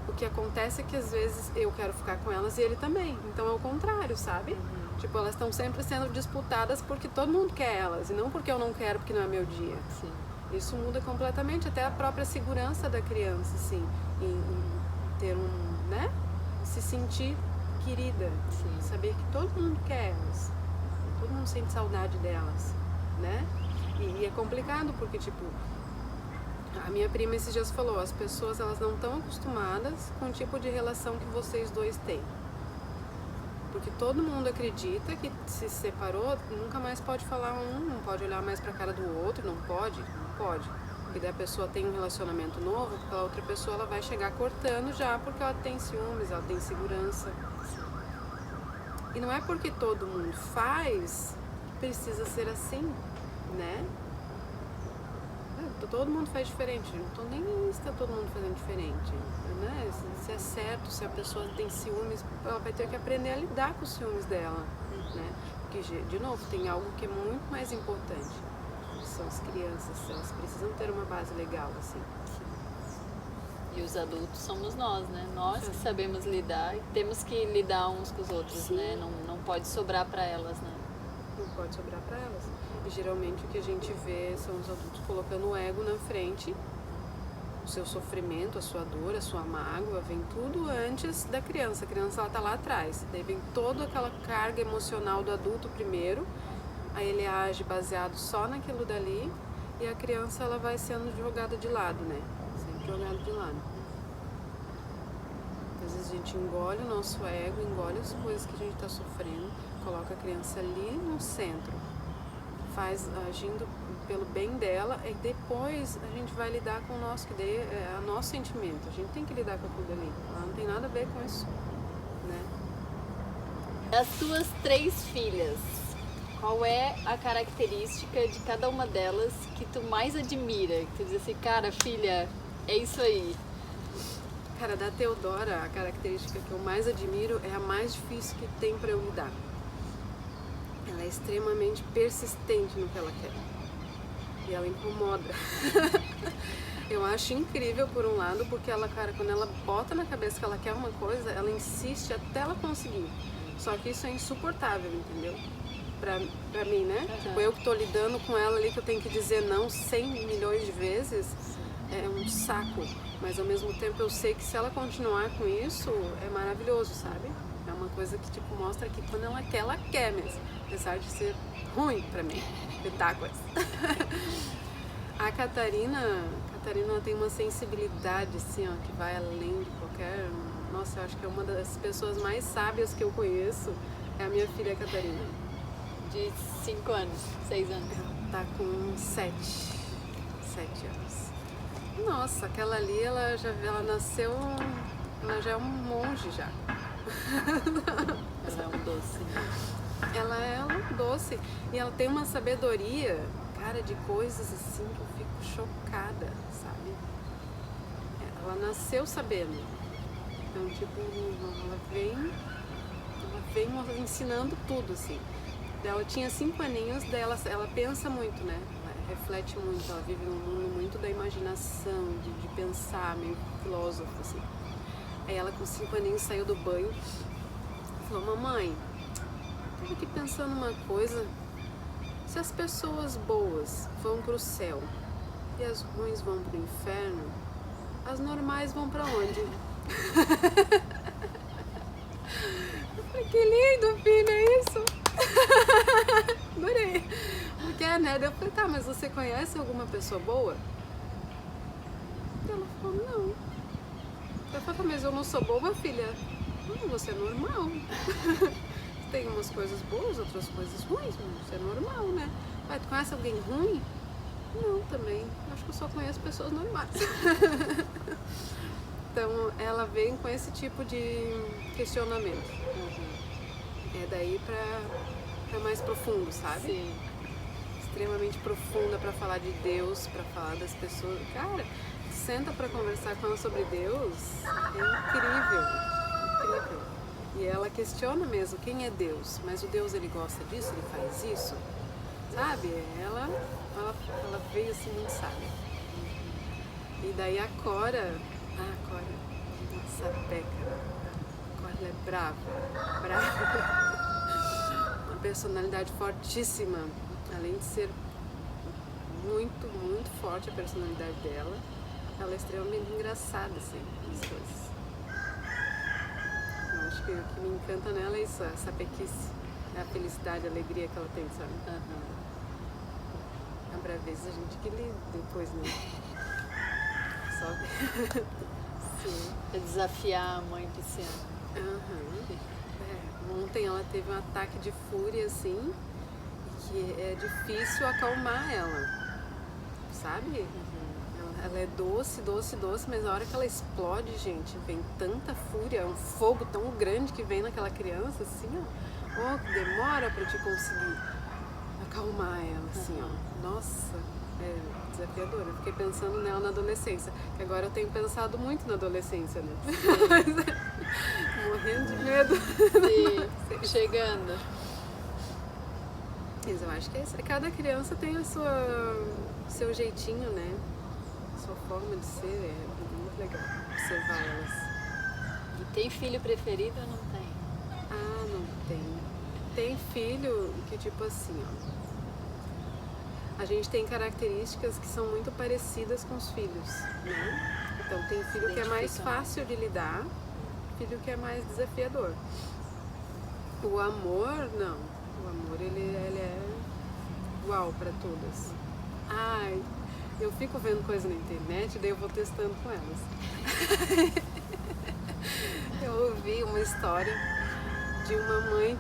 o que acontece é que às vezes eu quero ficar com elas e ele também. Então é o contrário, sabe? Tipo, elas estão sempre sendo disputadas porque todo mundo quer elas, e não porque eu não quero, porque não é meu dia. Sim. Isso muda completamente até a própria segurança da criança, assim, em ter né? Se sentir querida, Sim. Saber que todo mundo quer elas, todo mundo sente saudade delas, né? E é complicado porque, tipo, A minha prima esses dias falou, as pessoas elas não estão acostumadas com o tipo de relação que vocês dois têm. Porque todo mundo acredita que se separou, nunca mais pode falar não pode olhar mais pra cara do outro, não pode. Porque daí a pessoa tem um relacionamento novo, porque a outra pessoa ela vai chegar cortando já, porque ela tem ciúmes, ela tem insegurança. E não é porque todo mundo faz que precisa ser assim, né? Todo mundo faz diferente, não tô nem aí se tá todo mundo fazendo diferente, né? Se é certo, se a pessoa tem ciúmes, ela vai ter que aprender a lidar com os ciúmes dela, né? Porque, de novo, tem algo que é muito mais importante, são as crianças, elas precisam ter uma base legal, assim. E os adultos somos nós, né? Nós que sabemos lidar e temos que lidar uns com os outros, sim, né? Não pode sobrar para elas, né? Não pode sobrar para elas. E geralmente o que a gente vê são os adultos colocando o ego na frente, o seu sofrimento, a sua dor, a sua mágoa, vem tudo antes da criança. A criança ela tá lá atrás, daí vem toda aquela carga emocional do adulto primeiro, aí ele age baseado só naquilo dali e a criança ela vai sendo jogada de lado, né? Sempre jogada de lado. Às vezes a gente engole o nosso ego, engole as coisas que a gente está sofrendo, coloca a criança ali no centro, faz agindo pelo bem dela e depois a gente vai lidar com o nosso, que daí é o nosso sentimento, a gente tem que lidar com aquilo ali, ela não tem nada a ver com isso, né? As tuas 3 filhas, qual é a característica de cada uma delas que tu mais admira? Que tu diz assim, cara, filha, é isso aí. Cara, da Teodora, a característica que eu mais admiro é a mais difícil que tem para eu lidar. Ela é extremamente persistente no que ela quer. E ela incomoda. Eu acho incrível por um lado, porque ela, cara, quando ela bota na cabeça que ela quer uma coisa, ela insiste até ela conseguir. Só que isso é insuportável, entendeu? Pra mim, né? Uhum. Tipo, eu que tô lidando com ela ali, que eu tenho que dizer não 100 milhões de vezes, é um saco. Mas ao mesmo tempo eu sei que se ela continuar com isso, é maravilhoso, sabe? É uma coisa que tipo mostra que quando ela quer mesmo. Apesar de ser ruim pra mim, lidar com isso. A Catarina tem uma sensibilidade assim, ó, que vai além de qualquer... Nossa, eu acho que é uma das pessoas mais sábias que eu conheço, é a minha filha Catarina. De 5 anos, 6 anos. Ela tá com 7 anos. Nossa, aquela ali, ela nasceu, ela já é um monge já. Ela é um doce. Ela é um doce e ela tem uma sabedoria, cara, de coisas assim que eu fico chocada, sabe? Ela nasceu sabendo. Então, tipo, ela vem ensinando tudo, assim. Ela tinha 5 aninhos, daí ela pensa muito, né? Ela reflete muito, ela vive num mundo muito da imaginação, de pensar, meio filósofo, assim. Aí ela com 5 aninhos saiu do banho e falou, mamãe, tô aqui pensando uma coisa, se as pessoas boas vão pro céu e as ruins vão pro inferno, as normais vão pra onde? Eu falei, que lindo, filho, é isso? Adorei. Porque, né? Eu falei, tá, mas você conhece alguma pessoa boa? E ela falou, não. Eu falei, tá, mas eu não sou boa, filha. Não, você é normal. Tem umas coisas boas, outras coisas ruins, mas você é normal, né? Mas tu conhece alguém ruim? Não, também. Acho que eu só conheço pessoas normais. Então, ela vem com esse tipo de questionamento. É daí pra mais profundo, sabe? Sim. Extremamente profunda pra falar de Deus, pra falar das pessoas. Cara, senta pra conversar com ela sobre Deus, é incrível, incrível. E ela questiona mesmo quem é Deus, mas o Deus ele gosta disso, ele faz isso, sabe? Ela veio assim muito sábia. E daí a Cora, uma sapeca, a Cora ela é brava. Uma personalidade fortíssima, além de ser muito, muito forte a personalidade dela, ela é extremamente engraçada, assim, as coisas. Eu acho que o que me encanta nela é isso, essa pequice, é a felicidade, a alegria que ela tem, sabe? A braveza a gente que lida depois, né? só. Sim. É desafiar a mãe pisciana. Ontem ela teve um ataque de fúria, assim, que é difícil acalmar ela, sabe? Ela é doce, doce, doce, mas a hora que ela explode, gente, vem tanta fúria, um fogo tão grande que vem naquela criança, assim, ó, que demora pra te conseguir acalmar ela, assim, ó. Nossa, é desafiador. Eu fiquei pensando nela na adolescência, que agora eu tenho pensado muito na adolescência, né? Morrendo de medo. Sim, chegando. Mas eu acho que cada criança tem o seu jeitinho, né? Sua forma de ser, é muito legal observar elas. E tem filho preferido ou não tem? Ah, não tem. Tem filho que tipo assim, ó. A gente tem características que são muito parecidas com os filhos, né? Então tem filho que é mais fácil de lidar, filho que é mais desafiador. O amor, não. O amor, ele é igual para todas. Ai, eu fico vendo coisa na internet, daí eu vou testando com elas. Eu ouvi uma história de uma mãe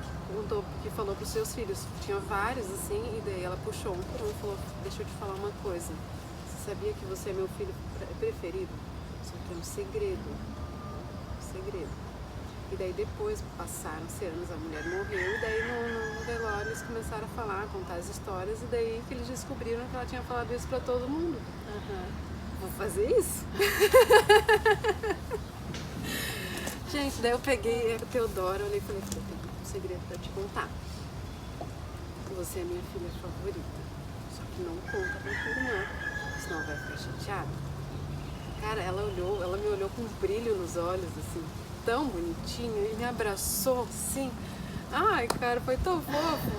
que falou para os seus filhos, tinha vários assim, e daí ela puxou um por um e falou, deixa eu te falar uma coisa, você sabia que você é meu filho preferido? Só que é um segredo, E daí depois passaram-se anos, a mulher morreu, e daí no velório eles começaram a falar, a contar as histórias, e daí que eles descobriram que ela tinha falado isso pra todo mundo. Vou fazer isso? Gente, daí eu peguei a Teodora, olhei e falei, eu tenho um segredo pra te contar. Você é minha filha favorita, só que não conta pra tua irmã, senão vai ficar chateada. Cara, ela me olhou com um brilho nos olhos, assim, tão bonitinho, e me abraçou, assim. Ai, cara, foi tão fofo.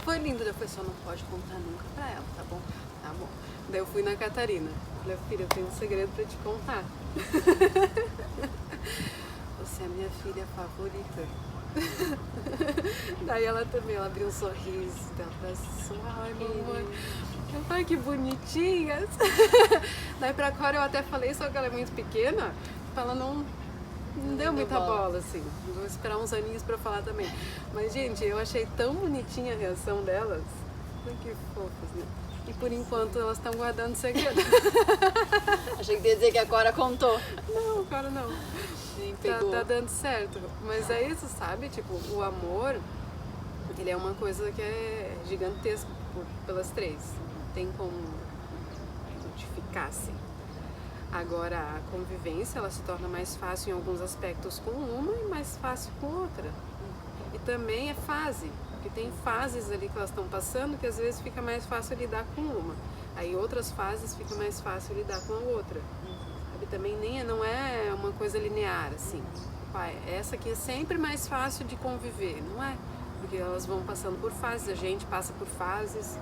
Foi lindo. Eu falei, só não pode contar nunca pra ela, tá bom? Tá bom. Daí eu fui na Catarina. Falei, filha, eu tenho um segredo pra te contar. Você é minha filha favorita. Daí ela também, ela abriu um sorriso, ela abraçou, ai, mamãe. Eu falei, que bonitinhas. Daí pra Cora eu até falei, só que ela é muito pequena, ela não deu muita bola, assim. Vou esperar uns aninhos pra falar também. Mas, gente, eu achei tão bonitinha a reação delas. Que fofas, né? E por enquanto elas estão guardando segredo. Achei que ia dizer que a Cora contou. Não, Cora não. Tá dando certo. Mas é isso, sabe? Tipo, o amor, ele é uma coisa que é gigantesca pelas três. Não tem como identificar, assim. Agora, a convivência, ela se torna mais fácil em alguns aspectos com uma e mais fácil com outra. E também é fase, porque tem fases ali que elas estão passando que às vezes fica mais fácil lidar com uma. Aí outras fases fica mais fácil lidar com a outra. Sabe? Também não é uma coisa linear, assim. Pai, essa aqui é sempre mais fácil de conviver, não é? Porque elas vão passando por fases, a gente passa por fases.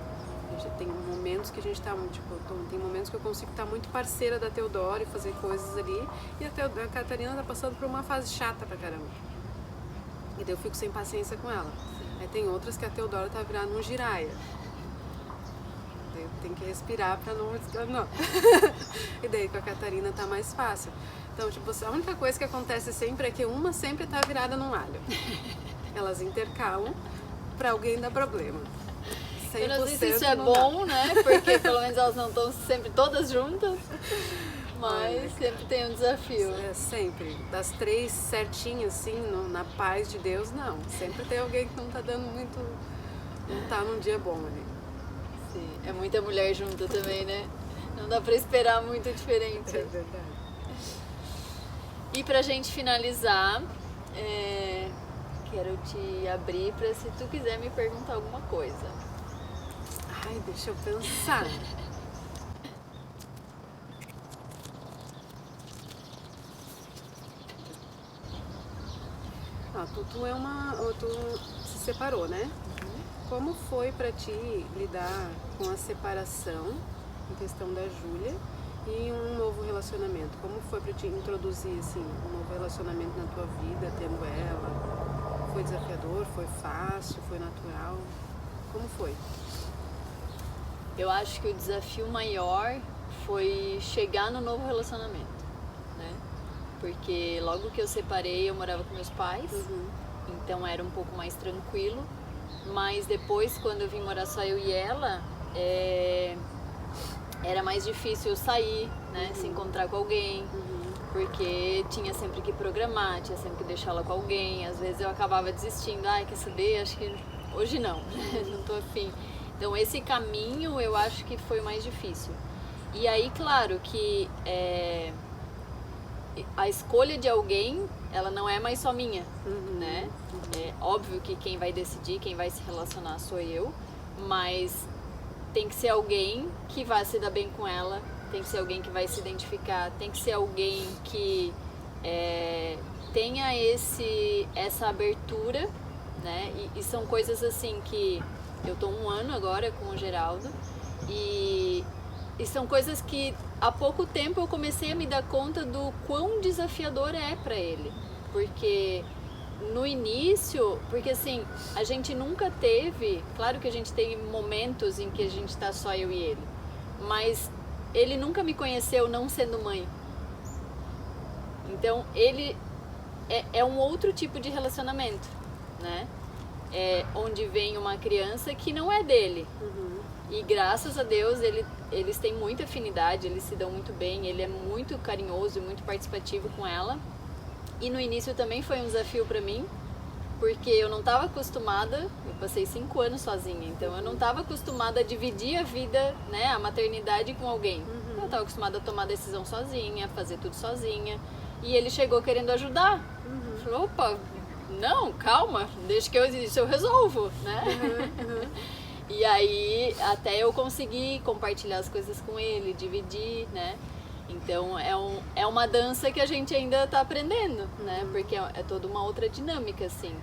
Tem momentos que a gente tá, tipo, tem momentos que eu consigo estar muito parceira da Teodora e fazer coisas ali, e a Catarina tá passando por uma fase chata pra caramba. E daí eu fico sem paciência com ela. Aí tem outras que a Teodora tá virando um giraia. Daí eu tenho que respirar pra não... E daí com a Catarina tá mais fácil. Então, tipo, a única coisa que acontece sempre é que uma sempre tá virada num alho. Elas intercalam pra alguém dar problema. Eu não sei se isso é bom, né? Porque pelo menos elas não estão sempre todas juntas, mas sempre tem um desafio. É, sempre. Das três certinho, assim, na paz de Deus, não. Sempre tem alguém que não tá dando muito... Não tá num dia bom ali. Sim, é muita mulher junta também, né? Não dá pra esperar muito diferente. É verdade. E pra gente finalizar, quero te abrir pra se tu quiser me perguntar alguma coisa. Ai, deixa eu pensar. Tu se separou, né? Como foi pra ti lidar com a separação, em questão da Júlia, e um novo relacionamento? Como foi pra ti introduzir, assim, um novo relacionamento na tua vida, tendo ela? Foi desafiador? Foi fácil? Foi natural? Como foi? Eu acho que o desafio maior foi chegar no novo relacionamento, né? Porque logo que eu separei, eu morava com meus pais, então era um pouco mais tranquilo. Mas depois, quando eu vim morar só eu e ela, era mais difícil sair, né? Se encontrar com alguém, porque tinha sempre que programar, tinha sempre que deixá-la com alguém. Às vezes eu acabava desistindo, ai, quer saber, acho que hoje não, não tô afim. Então esse caminho eu acho que foi o mais difícil. E aí, claro que a escolha de alguém, ela não é mais só minha, né? É óbvio que quem vai decidir, quem vai se relacionar sou eu, mas tem que ser alguém que vai se dar bem com ela, tem que ser alguém que vai se identificar, tem que ser alguém que tenha essa abertura, né? E são coisas assim que eu tô 1 ano agora com o Geraldo e são coisas que há pouco tempo eu comecei a me dar conta do quão desafiador é pra ele, porque no início, porque assim, a gente nunca teve, claro que a gente tem momentos em que a gente tá só eu e ele, mas ele nunca me conheceu não sendo mãe. Então ele é um outro tipo de relacionamento, né? Onde vem uma criança que não é dele. E graças a Deus eles têm muita afinidade, eles se dão muito bem, ele é muito carinhoso e muito participativo com ela. E no início também foi um desafio pra mim, porque eu não estava acostumada, eu passei 5 anos sozinha, então eu não estava acostumada a dividir a vida, né, a maternidade com alguém. Eu estava acostumada a tomar decisão sozinha, fazer tudo sozinha. E ele chegou querendo ajudar. Falou, opa, não, calma, deixa que isso eu resolvo, né? E aí até eu consegui compartilhar as coisas com ele, dividir, né? Então é uma dança que a gente ainda está aprendendo, né? Porque é toda uma outra dinâmica, assim.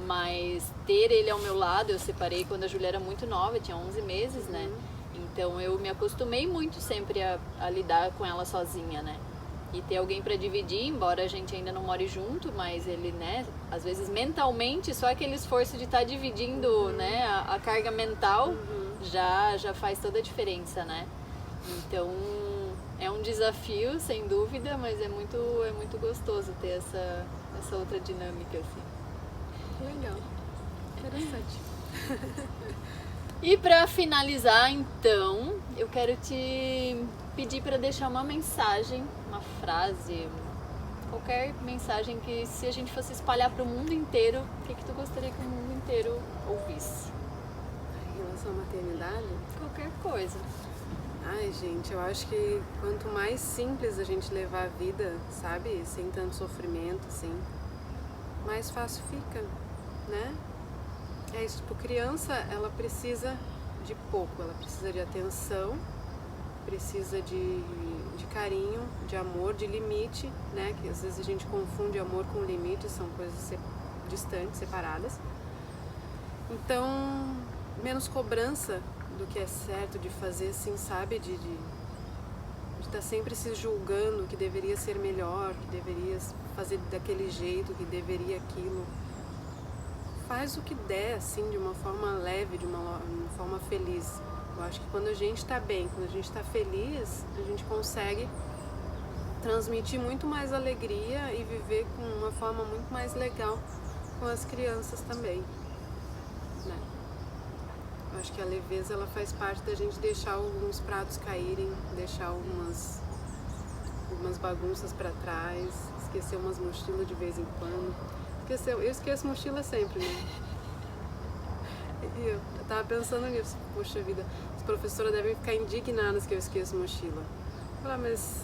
Mas ter ele ao meu lado, eu separei quando a Júlia era muito nova, tinha 11 meses, né? Então eu me acostumei muito sempre a lidar com ela sozinha, né? E ter alguém para dividir, embora a gente ainda não more junto, mas ele, né, às vezes mentalmente, só aquele esforço de estar dividindo, né, a carga mental já faz toda a diferença, né? Então é um desafio, sem dúvida, mas é muito gostoso ter essa outra dinâmica, assim. Legal, interessante. E para finalizar, então, eu quero te pedir para deixar uma mensagem, uma frase, qualquer mensagem que, se a gente fosse espalhar para o mundo inteiro, o que tu gostaria que o mundo inteiro ouvisse? Em relação à maternidade? Qualquer coisa. Ai, gente, eu acho que quanto mais simples a gente levar a vida, sabe, sem tanto sofrimento, assim, mais fácil fica, né? É isso, tipo, criança, ela precisa de pouco, ela precisa de atenção, precisa de carinho, de amor, de limite, né? Que às vezes a gente confunde amor com limite, são coisas distantes, separadas. Então, menos cobrança do que é certo de fazer, assim, sabe? De estar sempre se julgando que deveria ser melhor, que deveria fazer daquele jeito, que deveria aquilo. Faz o que der, assim, de uma forma leve, de uma forma feliz. Eu acho que quando a gente está bem, quando a gente está feliz, a gente consegue transmitir muito mais alegria e viver com uma forma muito mais legal com as crianças também, né? Eu acho que a leveza, ela faz parte da gente deixar alguns pratos caírem, deixar algumas bagunças para trás, esquecer umas mochilas de vez em quando. Eu esqueço mochila sempre, né? E eu tava pensando nisso, poxa vida, as professoras devem ficar indignadas que eu esqueço mochila. Falar, mas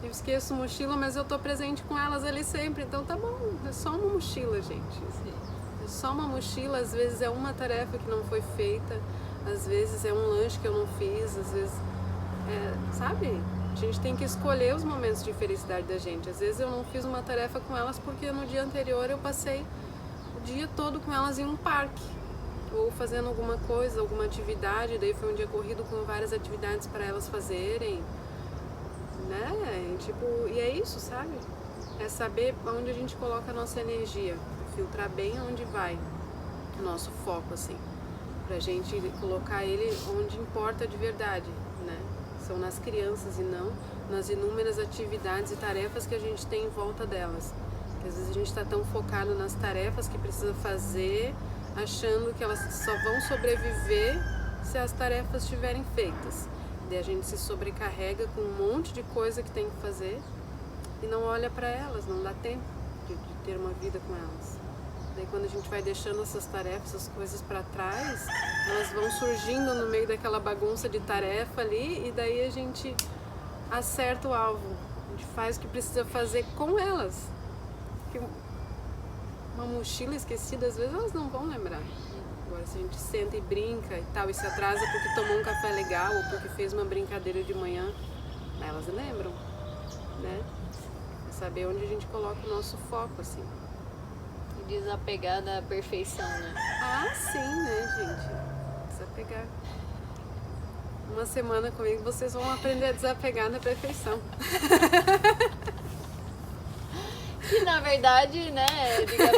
eu esqueço mochila, mas eu tô presente com elas ali sempre, então tá bom, é só uma mochila, gente. É só uma mochila, às vezes é uma tarefa que não foi feita, às vezes é um lanche que eu não fiz, às vezes, sabe? A gente tem que escolher os momentos de felicidade da gente. Às vezes eu não fiz uma tarefa com elas porque no dia anterior eu passei o dia todo com elas em um parque, ou fazendo alguma coisa, alguma atividade, daí foi um dia corrido com várias atividades para elas fazerem, né? E é isso, sabe? É saber onde a gente coloca a nossa energia, filtrar bem onde vai o nosso foco, assim, pra gente colocar ele onde importa de verdade, né? são nas crianças e não nas inúmeras atividades e tarefas que a gente tem em volta delas. Porque às vezes a gente está tão focado nas tarefas que precisa fazer, achando que elas só vão sobreviver se as tarefas estiverem feitas. Daí a gente se sobrecarrega com um monte de coisa que tem que fazer e não olha para elas, não dá tempo de ter uma vida com elas. Daí quando a gente vai deixando essas tarefas, essas coisas para trás, elas vão surgindo no meio daquela bagunça de tarefa ali e daí a gente acerta o alvo, a gente faz o que precisa fazer com elas. Porque uma mochila esquecida, às vezes elas não vão lembrar. Agora, se a gente senta e brinca e tal, e se atrasa porque tomou um café legal ou porque fez uma brincadeira de manhã, elas lembram, né? É saber onde a gente coloca o nosso foco, assim. E desapegar da perfeição, né? Ah, sim, né, gente? Desapegar. Uma semana comigo vocês vão aprender a desapegar da perfeição. E na verdade, né,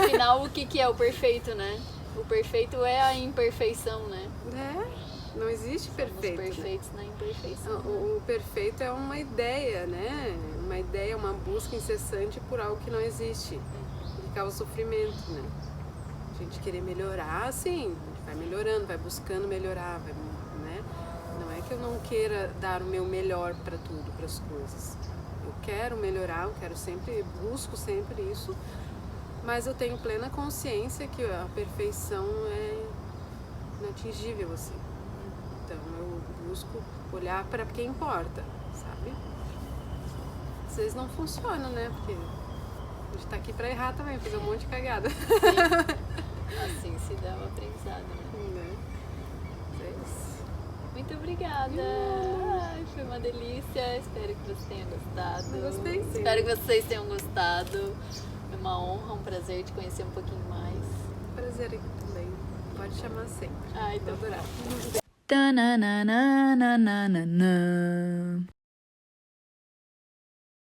afinal, o que é o perfeito, né? O perfeito é a imperfeição, né? É, não existe perfeito. Somos perfeitos, né? Na imperfeição. O perfeito é uma ideia, né? Uma ideia, uma busca incessante por algo que não existe. Que causa sofrimento, né? A gente querer melhorar, sim, a gente vai melhorando, vai buscando melhorar, vai, né? Não é que eu não queira dar o meu melhor para tudo, para as coisas. Eu quero melhorar, eu quero sempre, busco sempre isso, mas eu tenho plena consciência que a perfeição é inatingível, assim. Então eu busco olhar para quem importa, sabe? Às vezes não funciona, né? Porque a gente tá aqui para errar também, fazer um monte de cagada. Sim. Assim se dá o aprendizado, né? É isso. Muito obrigada. Ai, foi uma delícia. Espero que você tenha gostado. Eu gostei, sim. Espero que vocês tenham gostado. É uma honra, um prazer te conhecer um pouquinho mais. Prazer aqui também. Pode chamar sempre. Ai, tô Vou adorar. Tananana.